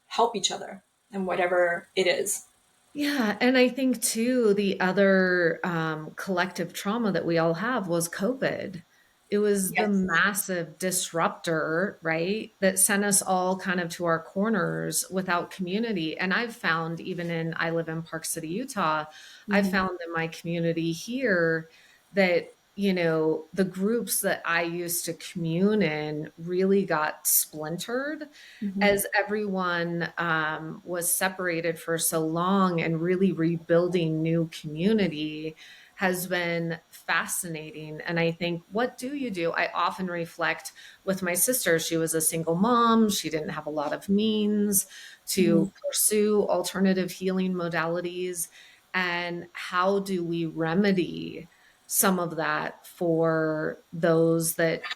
S1: help each other in whatever it is.
S2: yeah. And I think too, the other collective trauma that we all have was COVID. It was the
S1: Yes.
S2: massive disruptor, right? That sent us all kind of to our corners without community. And I've found, I live in Park City, Utah, I
S1: Mhm.
S2: found in my community here that, the groups that I used to commune in really got splintered
S1: Mhm.
S2: as everyone was separated for so long, and really rebuilding new community has been fascinating. And I think, what do you do? I often reflect with my sister. She was a single mom. She didn't have a lot of means
S1: Mhm.
S2: to pursue alternative healing modalities. And how do we remedy some of that for those that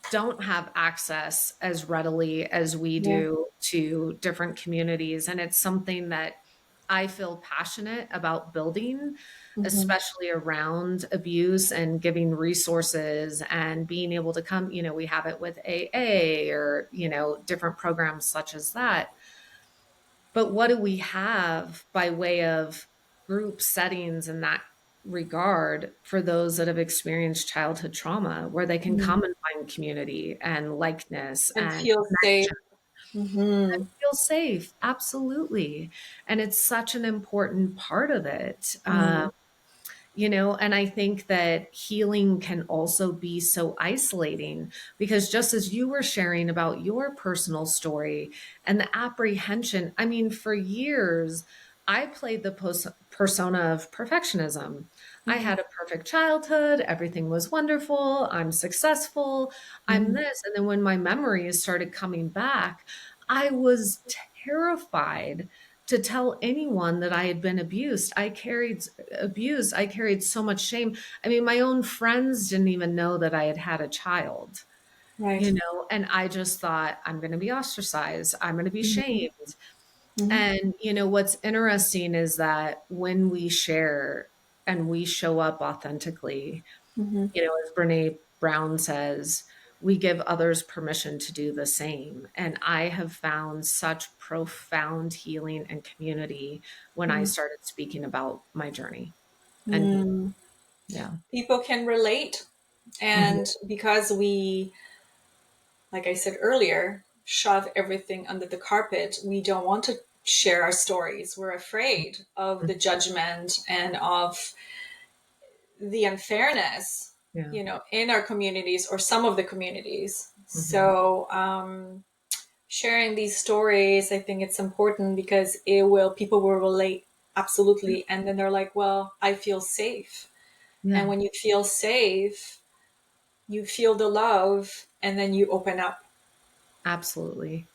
S2: don't have access as readily as we
S1: Yeah.
S2: do to different communities? And it's something that I feel passionate about building,
S1: Mhm.
S2: especially around abuse and giving resources and being able to come. We have it with AA or, different programs such as that. But what do we have by way of group settings in that regard for those that have experienced childhood trauma, where they can
S1: Mhm.
S2: come and find community and likeness
S1: And
S2: and
S1: feel safe.
S2: connection and
S1: Mhm.
S2: feel safe? Absolutely. And it's such an important part of it.
S1: Mhm.
S2: And I think that healing can also be so isolating because just as you were sharing about your personal story and the apprehension, I mean, for years, I played the persona of perfectionism. I
S1: Mm-hmm.
S2: had a perfect childhood. Everything was wonderful. I'm successful. I'm
S1: Mm-hmm.
S2: this. And then when my memories started coming back, I was terrified to tell anyone that I had been abused. I carried so much shame. I mean, my own friends didn't even know that I had had a child,
S1: Right.
S2: and I just thought, I'm going to be ostracized. I'm going to be
S1: Mm-hmm.
S2: shamed.
S1: Mm-hmm.
S2: And, what's interesting is that when we share and we show up authentically,
S1: Mm-hmm.
S2: as Brene Brown says, we give others permission to do the same. And I have found such profound healing and community when I started speaking about my journey and healing.
S1: Mm-hmm.
S2: Yeah.
S1: People can relate.
S2: Mhm.
S1: And because we, like I said earlier, shove everything under the carpet, we don't want to share our stories. We're afraid of the judgment and of the unfairness,
S2: Yeah.
S1: in our communities or some of the communities.
S2: Hmm.
S1: So, sharing these stories, I think it's important because people will relate absolutely. And then they're like, well, I feel safe. And
S2: Yeah,
S1: when you feel safe, you feel the love and then you open up.
S2: absolutely.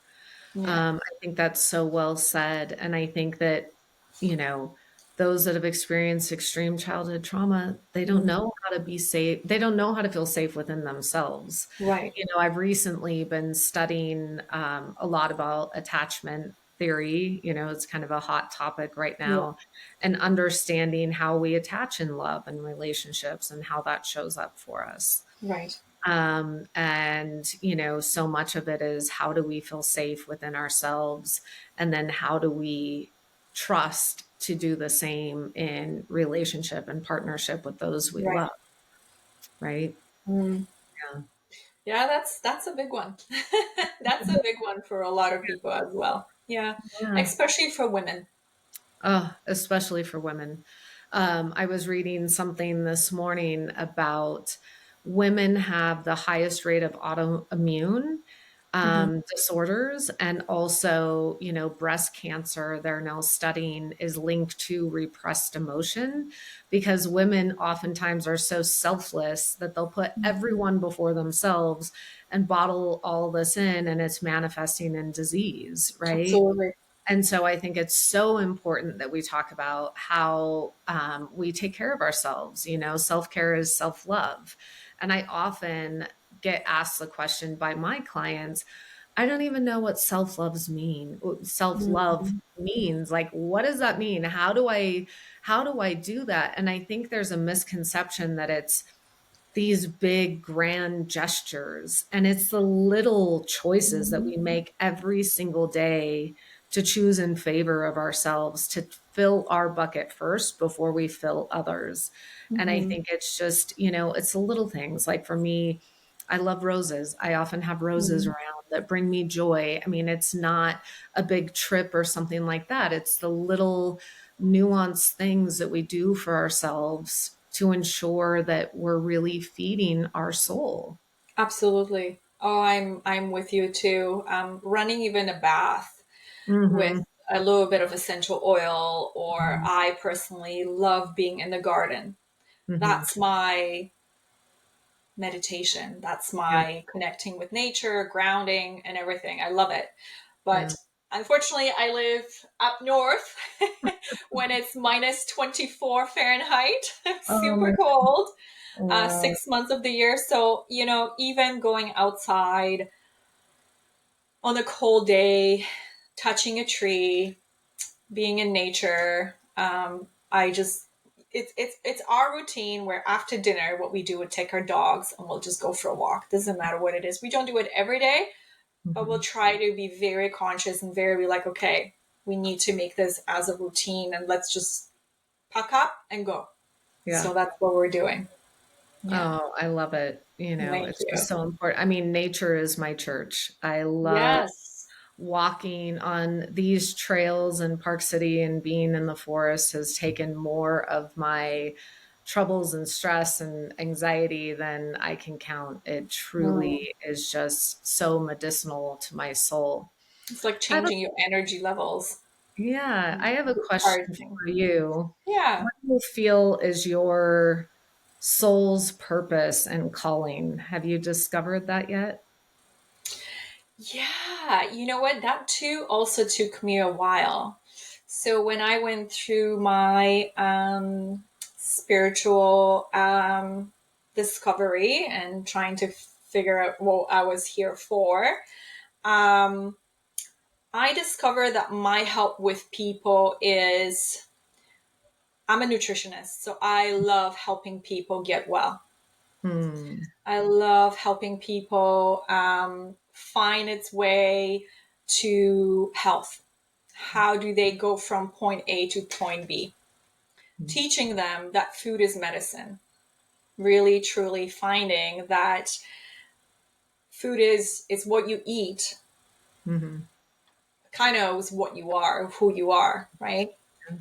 S1: Yeah.
S2: I think that's so well said. And I think that, you know, those that have experienced extreme childhood trauma, they don't
S1: Mm.
S2: know how to be safe. They don't know how to feel safe within themselves.
S1: Right.
S2: I've recently been studying a lot about attachment theory. It's kind of a hot topic right
S1: Yeah.
S2: now, and understanding how we attach in love and relationships and how that shows up for us.
S1: Right.
S2: And so much of it is how do we feel safe within ourselves, and then how do we trust to do the same in relationship and partnership with those we
S1: Right.
S2: love, right?
S1: Mm.
S2: Yeah.
S1: Yeah, that's a big one. That's a big one for a lot of people as well. Yeah,
S2: Yeah.
S1: especially for women.
S2: Especially for women. I was reading something this morning about women have the highest rate of autoimmune
S1: Hmm.
S2: disorders, and also, breast cancer, they're now studying, is linked to repressed emotion because women oftentimes are so selfless that they'll put everyone before themselves and bottle all this in, and it's manifesting in disease, right?
S1: Absolutely.
S2: And so I think it's so important that we talk about how we take care of ourselves. Self care is self love. And I often get asked the question by my clients, I don't even know what self love
S1: Mhm.
S2: means. Like, what does that mean? How do I do that? And I think there's a misconception that it's these big grand gestures, and it's the little choices that we make every single day to choose in favor of ourselves, to fill our bucket first before we fill others. And I
S1: Mhm.
S2: think it's just, it's the little things. Like for me, I love roses. I often have roses
S1: Mhm.
S2: around that bring me joy. I mean, it's not a big trip or something like that. It's the little nuanced things that we do for ourselves to ensure that we're really feeding our soul.
S1: Absolutely. Oh, I'm with you too. Running even a bath with
S2: Hmm.
S1: a little bit of essential oil, or I personally love being in the garden.
S2: Hmm.
S1: That's my meditation. That's
S2: Yeah,
S1: my connecting with nature, grounding, and everything. I love it.
S2: yeah.
S1: But unfortunately, I live up north when it's minus 24 Fahrenheit,
S2: Oh my,
S1: super cold,
S2: wow.
S1: 6 months of the year. So, even going outside on a cold day, touching a tree, being in nature, I just it's our routine where after dinner what we do would take our dogs and we'll just go for a walk. Doesn't matter what it is. We don't do it every day, but we'll
S2: Hmm.
S1: try to be very conscious and very like, okay, we need to make this as a routine and let's just pack up and go.
S2: Yeah.
S1: So that's what we're doing. Yeah.
S2: Oh, I love it.
S1: Thank
S2: It's
S1: you.
S2: just so important. I mean, nature is my church. I love
S1: Yes.
S2: walking on these trails in Park City, and being in the forest has taken more of my troubles and stress and anxiety than I can count. It
S1: Mm.
S2: truly is just so medicinal to my soul.
S1: It's like
S2: I have a,
S1: changing your energy levels.
S2: yeah, I have a question
S1: Recharging.
S2: for you.
S1: Yeah.
S2: What do you feel is your soul's purpose and calling? Have you discovered that yet?
S1: Yeah. You know what? That too also took me a while. So when I went through my spiritual discovery and trying to figure out what I was here for, um, I discovered that my help with people is I'm a nutritionist, so I love helping people get well.
S2: Hmm.
S1: I love helping people find its way to health. How do they go from point A to point B? Teaching them that food is medicine. Really, truly finding that food is what you eat,
S2: Mm-hmm.
S1: kind of is what you are, who you are, right?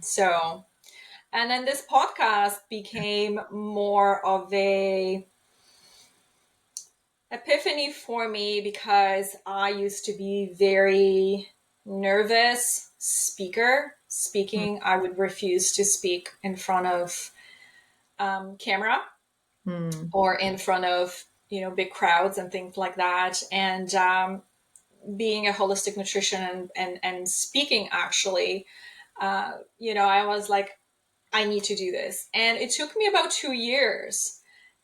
S1: So, and then this podcast became more of a epiphany for me because I used to be very nervous speaking. I would refuse to speak in front of camera
S2: Mm-hmm.
S1: or in front of big crowds and things like that. And being a holistic nutrition and speaking actually, I was like, I need to do this, and it took me about 2 years.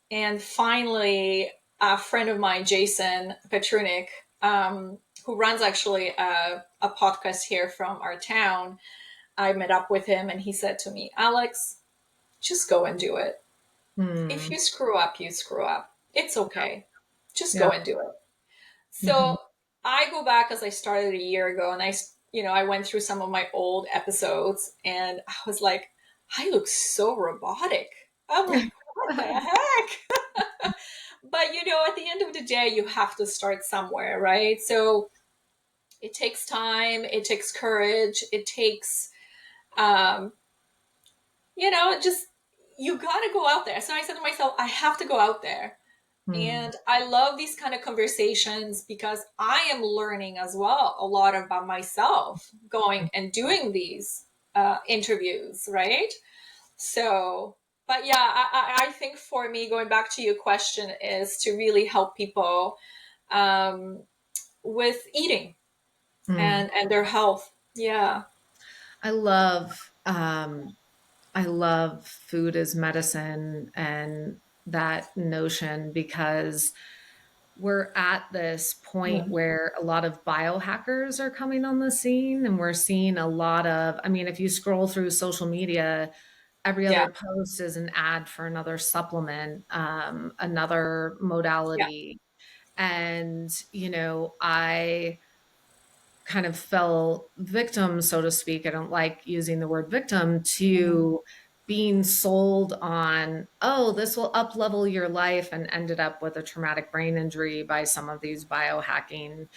S1: And finally, a friend of mine, Jason Petrunik, who runs actually a podcast here from our town, I met up with him and he said to me, Alex, just go and do it. If
S2: Mm-hmm.
S1: you screw up, you screw up. It's okay. Just go
S2: Yep.
S1: and do it.
S2: Mm-hmm.
S1: So I go back as I started a year ago and I went through some of my old episodes and I was like, I look so robotic. I'm like, what the heck? But at the end of the day, you have to start somewhere, right? So it takes time, it takes courage, it takes, um, just you got to go out there. So I said to myself, I have to go out there.
S2: Mm-hmm.
S1: And I love these kind of conversations because I am learning as well a lot about myself going and doing these interviews, right? So, but yeah, I think for me, going back to your question, is to really help people um, with eating and their health. Yeah.
S2: I love I love food as medicine and that notion because we're at this point
S1: Mhm.
S2: where a lot of biohackers are coming on the scene and we're seeing a lot of, I mean, if you scroll through social media, every
S1: Yeah.
S2: other post is an ad for another supplement, another
S1: Yeah.
S2: modality. And, I kind of fell victim, so to speak. I don't like using the word victim
S1: Mhm.
S2: to being sold on, oh, this will up level your life, and ended up with a traumatic brain injury by some of these biohacking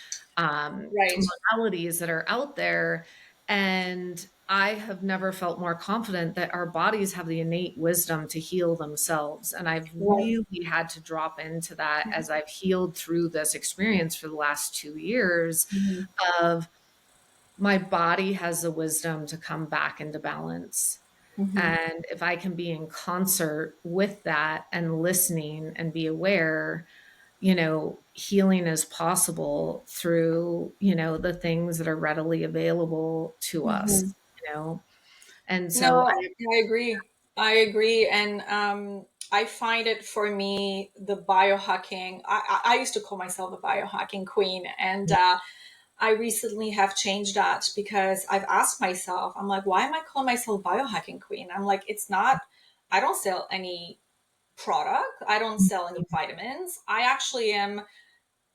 S1: Right.
S2: modalities that are out there. And I have never felt more confident that our bodies have the innate wisdom to heal themselves. And I've
S1: Right.
S2: really had to drop into that as I've healed through this experience for the last 2 years
S1: Mhm.
S2: of my body has the wisdom to come back into balance.
S1: Mhm.
S2: And if I can be in concert with that and listening and be aware, healing is possible through, the things that are readily available to
S1: Mhm.
S2: us, you know? And so,
S1: No, I agree. I agree. And I find it for me, the biohacking, I used to call myself a biohacking queen. And I recently have changed that because I've asked myself, I'm like, why am I calling myself biohacking queen? I'm like, it's not, I don't sell any product. I don't sell any vitamins. I actually am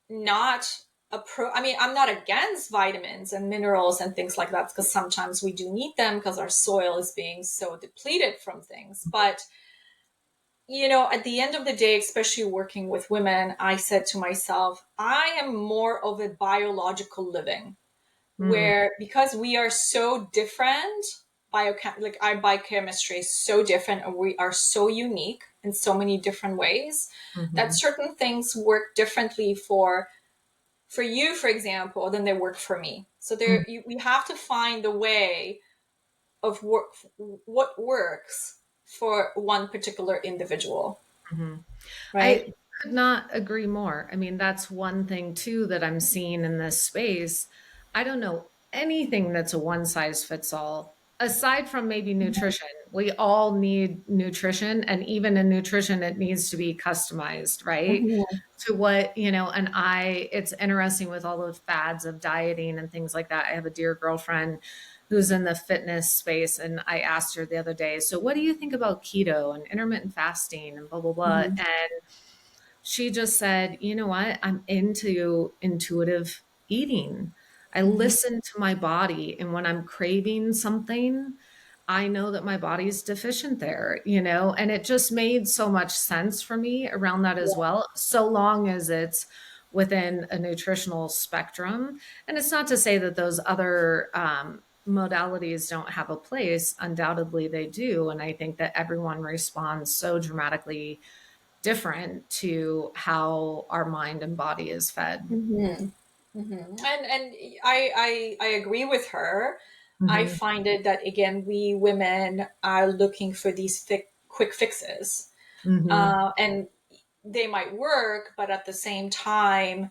S1: not I mean, I'm not against vitamins and minerals and things like that because sometimes we do need them because our soil is being so depleted from things. But at the end of the day, especially working with women, I said to myself, I am more of a biological living
S2: mm,
S1: where because we are so different like our biochemistry is so different, and we are so unique in so many different ways that
S2: Hmm.
S1: certain things work differently for you, for example, than they work for me. So we have to find a way of what works for one particular individual,
S2: Hmm.
S1: right?
S2: I could not agree more. I mean, that's one thing too that I'm seeing in this space. I don't know anything that's a one size fits all, aside from maybe nutrition. We all need nutrition, and even in nutrition, it needs to be customized, right?
S1: Mm-hmm.
S2: To what, and it's interesting with all the fads of dieting and things like that. I have a dear girlfriend who's in the fitness space, and I asked her the other day, so what do you think about keto and intermittent fasting and blah, blah, blah?
S1: Mm-hmm.
S2: And she just said, you know what? I'm into intuitive eating. I
S1: Mm-hmm.
S2: listen to my body. And when I'm craving something, I know that my body's deficient there, and it just made so much sense for me around that as
S1: Yeah.
S2: well, so long as it's within a nutritional spectrum. And it's not to say that those other modalities don't have a place. Undoubtedly, they do. And I think that everyone responds so dramatically different to how our mind and body is fed.
S1: Mm-hmm. Mm-hmm. And I agree with her. I
S2: Hmm.
S1: find it that again, we women are looking for these quick fixes,
S2: Hmm.
S1: and they might work, but at the same time,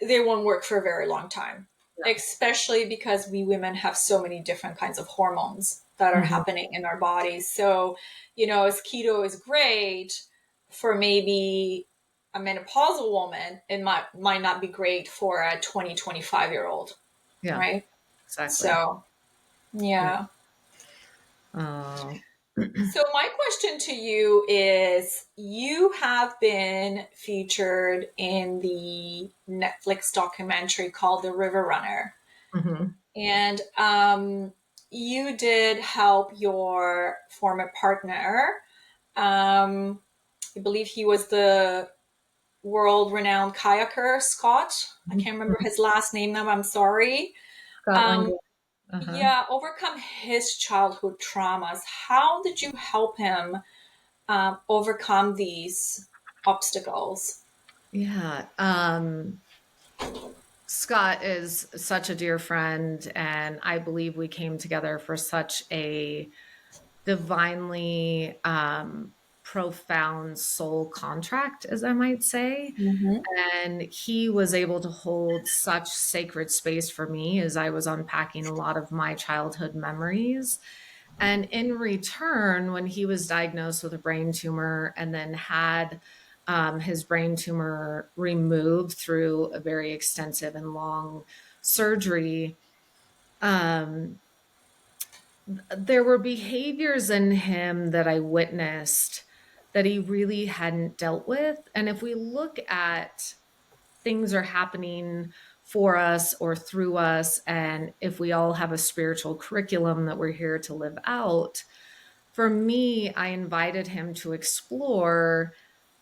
S1: they won't work for a very long time,
S2: Yeah.
S1: especially because we women have so many different kinds of hormones that are
S2: Hmm.
S1: happening in our bodies. So, as keto is great for maybe a menopausal woman, it might not be great for a 25 year old,
S2: Yeah,
S1: right?
S2: exactly.
S1: So,
S2: Yeah.
S1: yeah.
S2: Uh,
S1: So, my question to you is, you have been featured in the Netflix documentary called The River Runner.
S2: mhm.
S1: And you did help your former partner. I believe he was the world renowned kayaker, Scott. I can't remember his last name now. I'm sorry.
S2: Scotland.
S1: Um,
S2: Uh-huh.
S1: yeah, overcome his childhood traumas. How did you help him overcome these obstacles?
S2: Yeah. Scott is such a dear friend, and I believe we came together for such a divinely profound soul contract, as I might say.
S1: Mm-hmm.
S2: And he was able to hold such sacred space for me as I was unpacking a lot of my childhood memories. And in return, when he was diagnosed with a brain tumor and then had his brain tumor removed through a very extensive and long surgery, um, there were behaviors in him that I witnessed that he really hadn't dealt with. And if we look at things are happening for us or through us, and if we all have a spiritual curriculum that we're here to live out, for me, I invited him to explore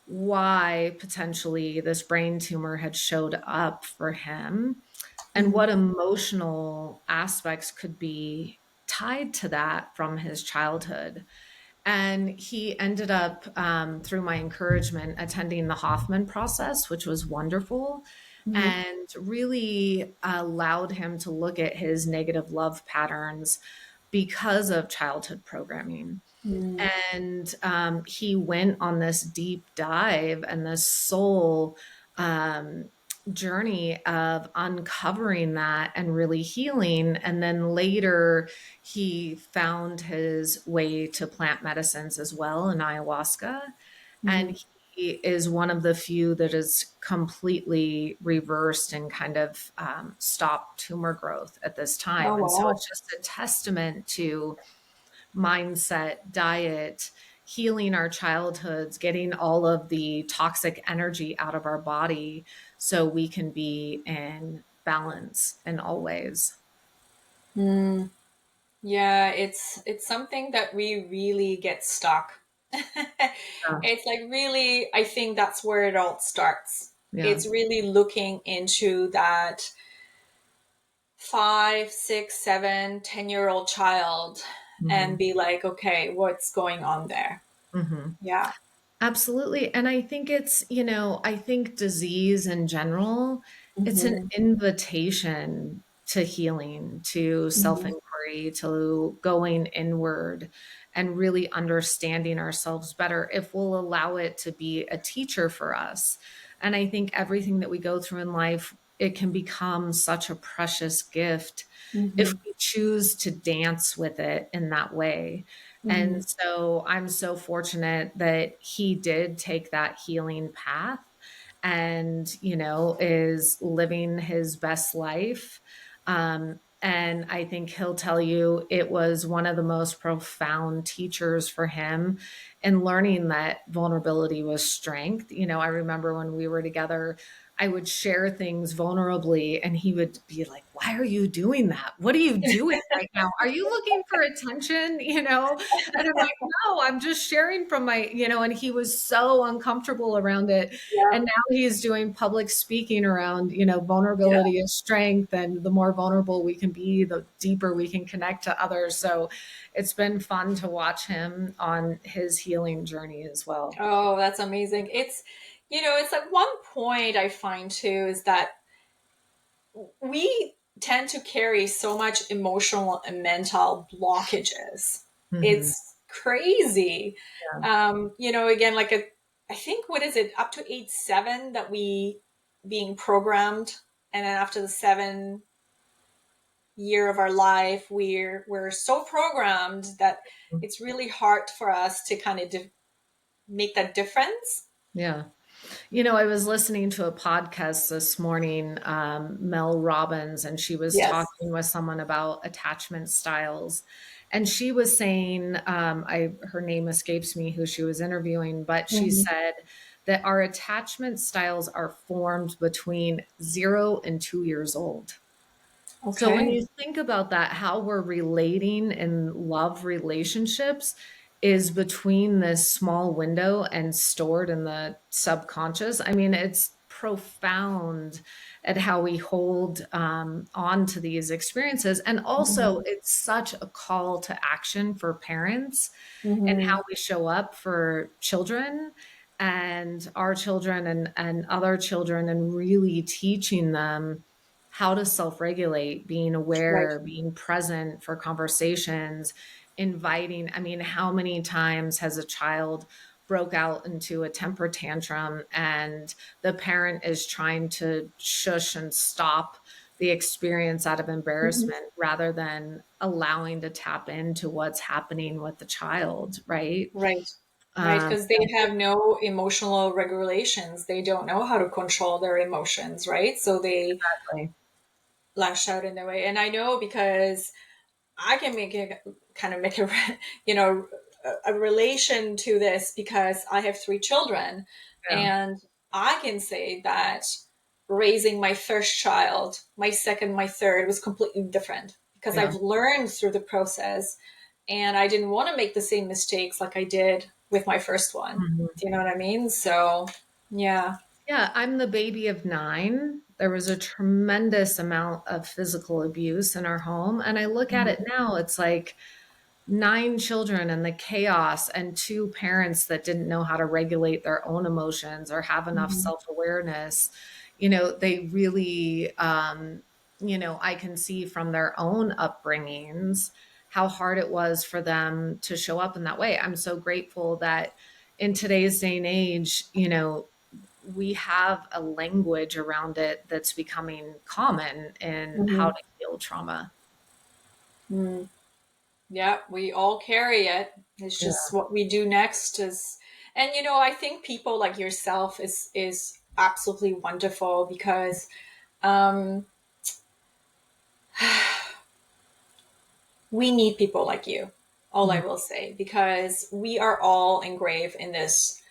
S2: why potentially this brain tumor had showed up for him and
S1: Mm-hmm.
S2: what emotional aspects could be tied to that from his childhood. And he ended up, through my encouragement, attending the Hoffman process, which was wonderful
S1: Mm-hmm.
S2: and really allowed him to look at his negative love patterns because of childhood programming. And he went on this deep dive and this soul um, journey of uncovering that and really healing. And then later, he found his way to plant medicines as well in ayahuasca.
S1: Mm-hmm.
S2: And he is one of the few that is completely reversed and kind of stopped tumor growth at this
S1: Oh,
S2: time. And so
S1: wow.
S2: it's just a testament to mindset, diet, healing our childhoods, getting all of the toxic energy out of our body so we can be in balance in all ways.
S1: Mm. Yeah, it's something that we really get stuck.
S2: Yeah.
S1: It's like really, I think that's where it all starts.
S2: Yeah.
S1: It's really looking into that 5, 6, 7, 10-year-old child and
S2: Hmm.
S1: be like, okay, what's going on there?
S2: Hmm.
S1: Yeah.
S2: Absolutely. And I think it's, I think disease in general, it's an
S1: Hmm.
S2: invitation to healing, to self
S1: Hmm.
S2: inquiry, to going inward and really understanding ourselves better if we'll allow it to be a teacher for us. And I think everything that we go through in life, it can become such a precious gift if
S1: Hmm.
S2: we choose to dance with it in that way.
S1: Hmm.
S2: And so I'm so fortunate that he did take that healing path and, is living his best life. And I think he'll tell you it was one of the most profound teachers for him in learning that vulnerability was strength. I remember when we were together, I would share things vulnerably, and he would be like, "Why are you doing that? What are you doing right now? Are you looking for attention?" And I'm like, "No, I'm just sharing from and he was so uncomfortable around it.
S1: Yeah.
S2: And now he's doing public speaking around,
S1: Yeah.
S2: vulnerability is strength. And the more vulnerable we can be, the deeper we can connect to others. So it's been fun to watch him on his healing journey as well.
S1: Oh, that's amazing. It's like one point I find too is that we tend to carry so much emotional and mental blockages.
S2: Hmm.
S1: It's crazy.
S2: Yeah.
S1: Again, I think, what is it, up to age 7 that we being programmed, and then after the 7 year of our life, we're so programmed that it's really hard for us to kind of make that difference.
S2: Yeah. I was listening to a podcast this morning, Mel Robbins, and she was
S1: Yes.
S2: talking with someone about attachment styles. And she was saying, her name escapes me who she was interviewing, but she
S1: Hmm.
S2: said that our attachment styles are formed between 0 and 2 years old. So when
S1: Okay.
S2: you think about that, how we're relating in love relationships is between this small window and stored in the subconscious. I mean, it's profound at how we hold on to these experiences. And also,
S1: Hmm.
S2: it's such a call to action for parents and how
S1: Hmm.
S2: we show up for children and our children and other children, and really teaching them how to self-regulate, being
S1: Right.
S2: aware, being present for conversations, inviting. I mean, how many times has a child broke out into a temper tantrum and the parent is trying to shush and stop the experience out of
S1: Hmm.
S2: embarrassment rather than allowing to tap into what's happening with the child, right?
S1: Right. Right.
S2: Um,
S1: Because they have no emotional regulations. They don't know how to control their emotions, right? So they
S2: exactly.
S1: lash out in their way. And I know because I can make a, you know, a relation to this because I have 3 children,
S2: Yeah.
S1: and I can say that raising my first child, my second, my third was completely different because
S2: Yeah.
S1: I've learned through the process, and I didn't want to make the same mistakes like I did with my first one.
S2: Mhm.
S1: Do you know what I mean? So, yeah.
S2: Yeah, I'm the baby of 9. There was a tremendous amount of physical abuse in our home, and I look at it
S1: Mhm.
S2: now, it's like 9 children and the chaos and 2 parents that didn't know how to regulate their own emotions or have enough
S1: Mhm.
S2: self-awareness. They really, I can see from their own upbringings how hard it was for them to show up in that way. I'm so grateful that in today's day and age, we have a language around it that's becoming common in how
S1: Mhm.
S2: to heal trauma.
S1: Mm. Yeah, we all carry it. It's
S2: Yeah.
S1: just what we do next is, and I think people like yourself is absolutely wonderful because um, we need people like you. All I
S2: Mhm.
S1: will say, because we are all engraved in this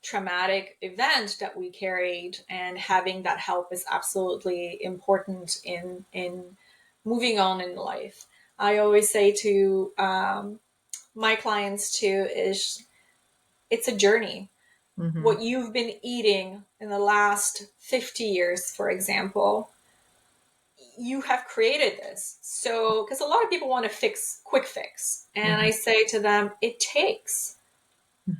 S1: traumatic event that we carried, and having that help is absolutely important in moving on in life. I always say to my clients too is it's a journey.
S2: Mhm.
S1: What you've been eating in the last 50 years, for example, you have created this. So, because a lot of people want to fix, quick fix. And I
S2: Mhm.
S1: say to them, it takes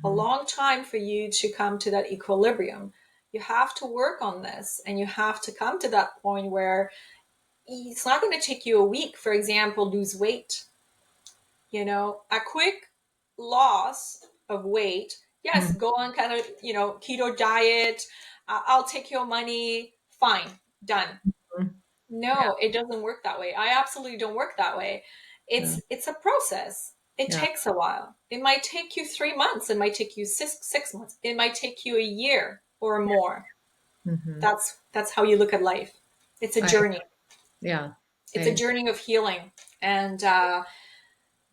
S1: a
S2: Mhm.
S1: long time for you to come to that equilibrium. You have to work on this and you have to come to that point where it's not going to take you a week, for example, lose weight. A quick loss of weight, yes,
S2: Mhm.
S1: go on kind of, keto diet, I'll take your money, fine, done.
S2: Yeah,
S1: No, it doesn't work that way. I absolutely don't work that way.
S2: yeah,
S1: It's a process. It
S2: yeah.
S1: takes a while. It might take you 3 months. It might take you six months. It might take you a year or more.
S2: Mhm.
S1: That's how you look at life. It's a
S2: I
S1: journey.
S2: Yeah,
S1: It's a
S2: I
S1: journey of healing. And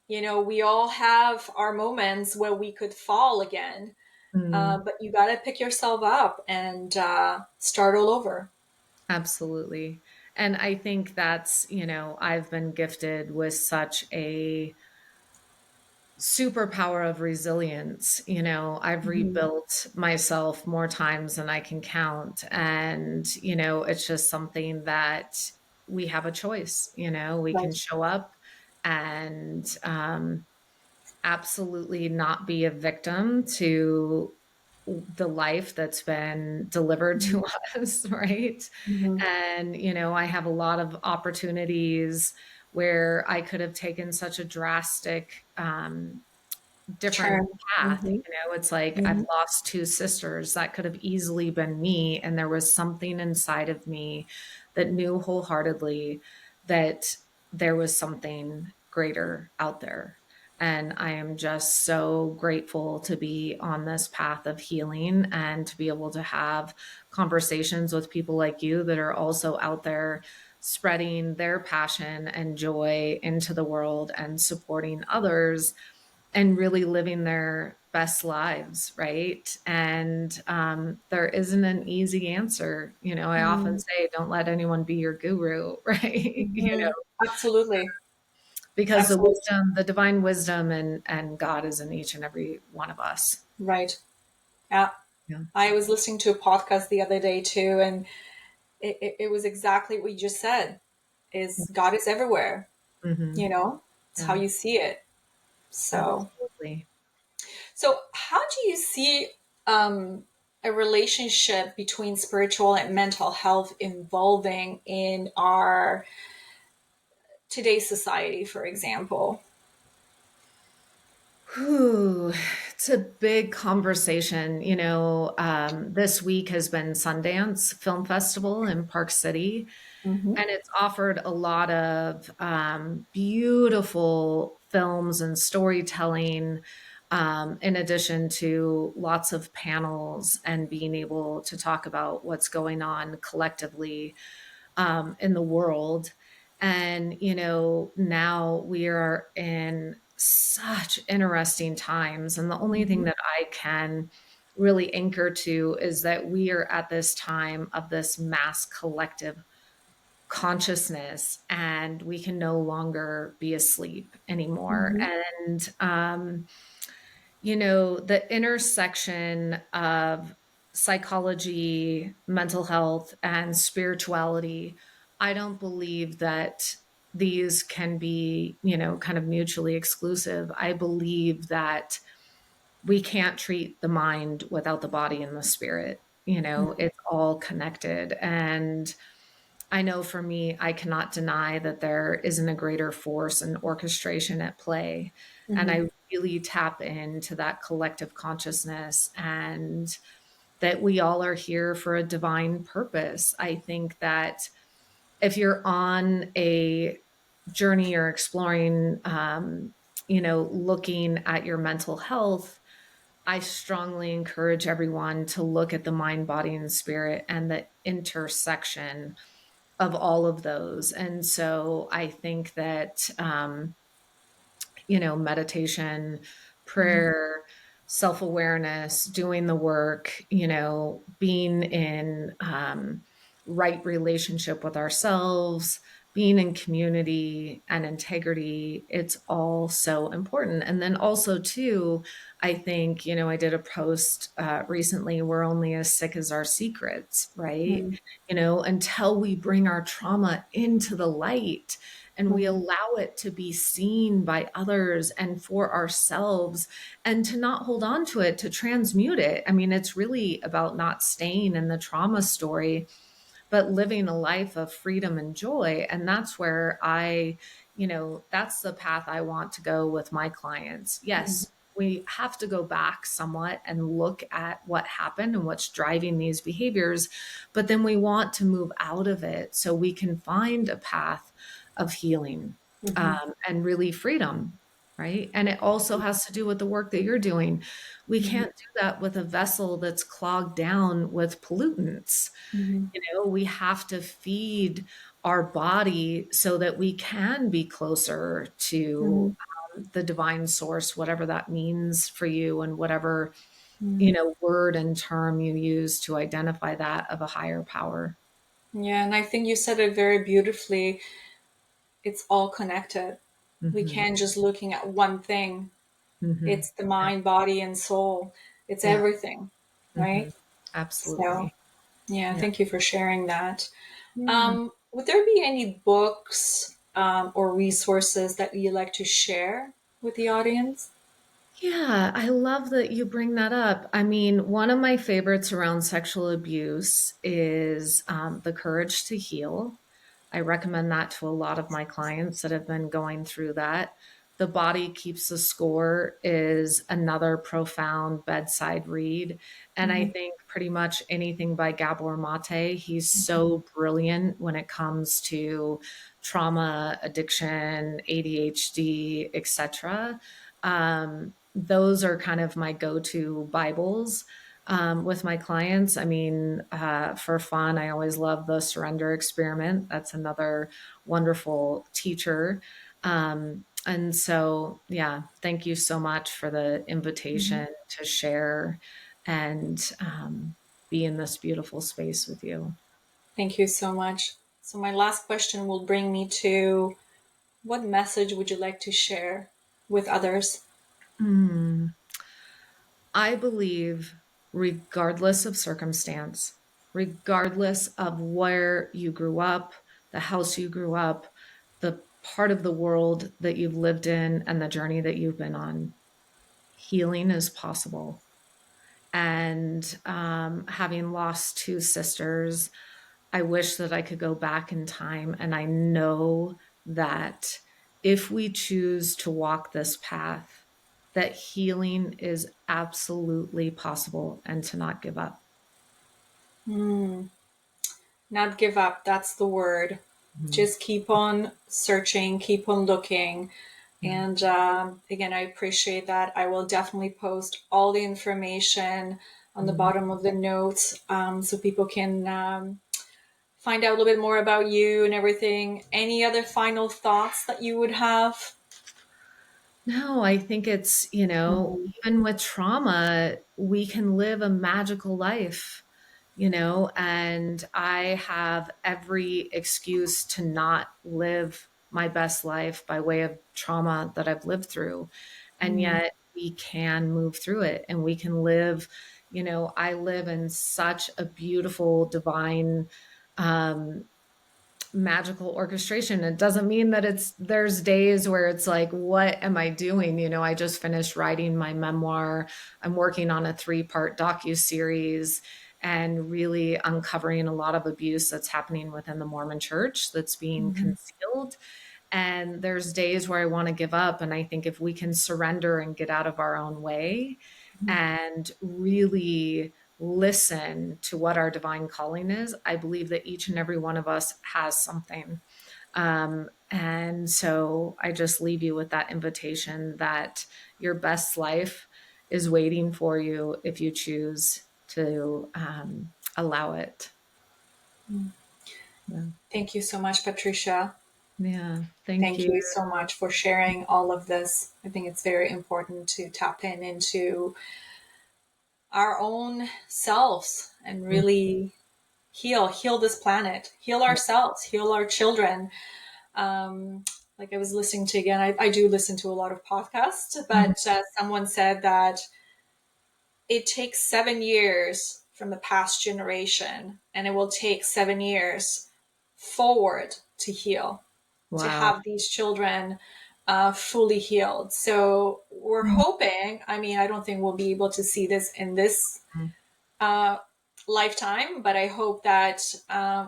S1: we all have our moments where we could fall again.
S2: mm,
S1: But you got to pick yourself up and start all over.
S2: absolutely. And I think that's, I've been gifted with such a superpower of resilience. I've
S1: Mhm.
S2: rebuilt myself more times than I can count. And, it's just something that we have a choice. We can
S1: Right.
S2: show up and absolutely not be a victim to the life that's been delivered to
S1: Mhm.
S2: us, right?
S1: Mhm.
S2: And, I have a lot of opportunities where I could have taken such a drastic different
S1: Turn.
S2: path.
S1: Mhm.
S2: It's like I've
S1: Mhm.
S2: lost two sisters. That could have easily been me. And there was something inside of me that knew wholeheartedly that there was something greater out there. And I am just so grateful to be on this path of healing and to be able to have conversations with people like you that are also out there spreading their passion and joy into the world and supporting others and really living their best lives, right? And there isn't an easy answer. I often
S1: Mhm.
S2: say, don't let anyone be your guru, right?
S1: Mhm. Absolutely.
S2: Because the
S1: Absolutely.
S2: wisdom, the divine wisdom and God is in each and every one of us.
S1: Right. Yeah.
S2: Yeah.
S1: I was listening to a podcast the other day too, and it was exactly what you just said. Is God is everywhere.
S2: Mm-hmm.
S1: It's how
S2: Yeah,
S1: you see it. So,
S2: absolutely.
S1: how do you see um, a relationship between spiritual and mental health evolving in our today's society, for example?
S2: Whew, it's a big conversation. This week has been Sundance Film Festival in Park City,
S1: Hmm.
S2: and it's offered a lot of beautiful films and storytelling, in addition to lots of panels and being able to talk about what's going on collectively in the world. And, now we are in such interesting times. And the only thing
S1: Hmm.
S2: that I can really anchor to is that we are at this time of this mass collective consciousness and we can no longer be asleep anymore.
S1: Hmm.
S2: And, the intersection of psychology, mental health, and spirituality, I don't believe that these can be, kind of mutually exclusive. I believe that we can't treat the mind without the body and the spirit. It's all connected. And I know for me, I cannot deny that there isn't a greater force and orchestration at play. And
S1: Hmm.
S2: I really tap into that collective consciousness and that we all are here for a divine purpose. I think that if you're on a journey or exploring, looking at your mental health, I strongly encourage everyone to look at the mind, body, and spirit and the intersection of all of those. And so I think that, meditation,
S1: Hmm.
S2: prayer, self awareness, doing the work, being in right relationship with ourselves, being in community and integrity, it's all so important. And then also, too, I think, I did a post recently, we're only as sick as our secrets, right?
S1: Mm-hmm.
S2: Until we bring our trauma into the light and we allow it to be seen by others and for ourselves, and to not hold on to it, to transmute it. I mean, it's really about not staying in the trauma story, but living a life of freedom and joy. And that's where that's the path I want to go with my clients.
S1: Mm-hmm.
S2: Yes, we have to go back somewhat and look at what happened and what's driving these behaviors, but then we want to move out of it so we can find a path of healing,
S1: Mm-hmm.
S2: and really freedom. Right. And it also has to do with the work that you're doing. We
S1: Mm-hmm.
S2: can't do that with a vessel that's clogged down with pollutants.
S1: Mm-hmm.
S2: We have to feed our body so that we can be closer
S1: Mm-hmm.
S2: to the divine source, whatever that means for you, and whatever,
S1: Mm-hmm.
S2: word and term you use to identify that of a higher power.
S1: Yeah, and I think you said it very beautifully. It's all connected. We
S2: Hmm.
S1: can't just looking at one thing.
S2: Hmm.
S1: It's the mind, body, and soul. It's
S2: Yeah.
S1: everything,
S2: Hmm.
S1: right? So,
S2: Absolutely.
S1: yeah,
S2: Yeah.
S1: thank you for sharing that.
S2: Yeah.
S1: Would there be any books or resources that you like to share with the audience?
S2: Yeah, I love that you bring that up. I mean, one of my favorites around sexual abuse is The Courage to Heal. I recommend that to a lot of my clients that have been going through that. The Body Keeps the Score is another profound bedside read. And I
S1: Mm-hmm.
S2: think pretty much anything by Gabor Mate, he's so brilliant when it comes to trauma, addiction, ADHD, etc. Those are kind of my go-to Bibles with my clients. I mean, for fun, I always love the Surrender Experiment. That's another wonderful teacher. And so, yeah, thank you so much for the
S1: Mm-hmm.
S2: invitation to share and be in this beautiful space with you.
S1: Thank you so much. So, my last question will bring me to what message would you like to share with others?
S2: Mm. I believe, regardless of circumstance, regardless of where you grew up, the house you grew up, the part of the world that you've lived in, and the journey that you've been on, healing is possible. And having lost two sisters, I wish that I could go back in time. And I know that if we choose to walk this path, that healing is absolutely possible, and to not give up.
S1: Hmm. Not give up. That's the word.
S2: Mhm.
S1: Just keep on searching, keep on looking.
S2: Yeah.
S1: And again, I appreciate that. I will definitely post all the information on the
S2: Mhm.
S1: bottom of the notes so people can find out a little bit more about you and everything. Any other final thoughts that you would have?
S2: No, I think it's,
S1: Mhm.
S2: even with trauma, we can live a magical life, and I have every excuse to not live my best life by way of trauma that I've lived through. And
S1: Mm.
S2: yet we can move through it, and we can live, I live in such a beautiful, divine, um, magical orchestration. It doesn't mean that there's days where it's like, what am I doing? I just finished writing my memoir. I'm working on a 3-part docu-series and really uncovering a lot of abuse that's happening within the Mormon church that's being
S1: Mhm.
S2: concealed. And there's days where I want to give up. And I think if we can surrender and get out of our own way and really listen to what our divine calling is, I believe that each and every one of us has something. And so I just leave you with that invitation that your best life is waiting for you if you choose to allow it. Yeah.
S1: Thank you so much, Patricia.
S2: Yeah. Thank
S1: Thank
S2: you.
S1: you so much for sharing all of this. I think it's very important to tap in into our own selves and really heal this planet, heal ourselves, heal our children. Like I was listening to again, I do listen to a lot of podcasts,
S2: Mhm.
S1: but someone said that it takes 7 years from the past generation, and it will take 7 years forward to heal, to
S2: Wow.
S1: have these children fully healed. So we're hoping, I mean, I don't think we'll be able to see this in this
S2: Mhm.
S1: uh, lifetime, but I hope that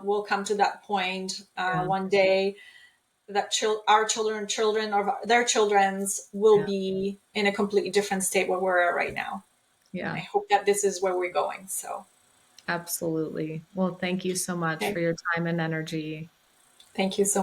S1: we'll come to that point
S2: Yeah.
S1: one day that our children or their children's will
S2: Yeah.
S1: be in a completely different state where we're at right now. And
S2: Yeah.
S1: I hope that this is where we're going. So,
S2: Absolutely. Well, thank you so much for
S1: okay.
S2: your time and energy.
S1: Thank you so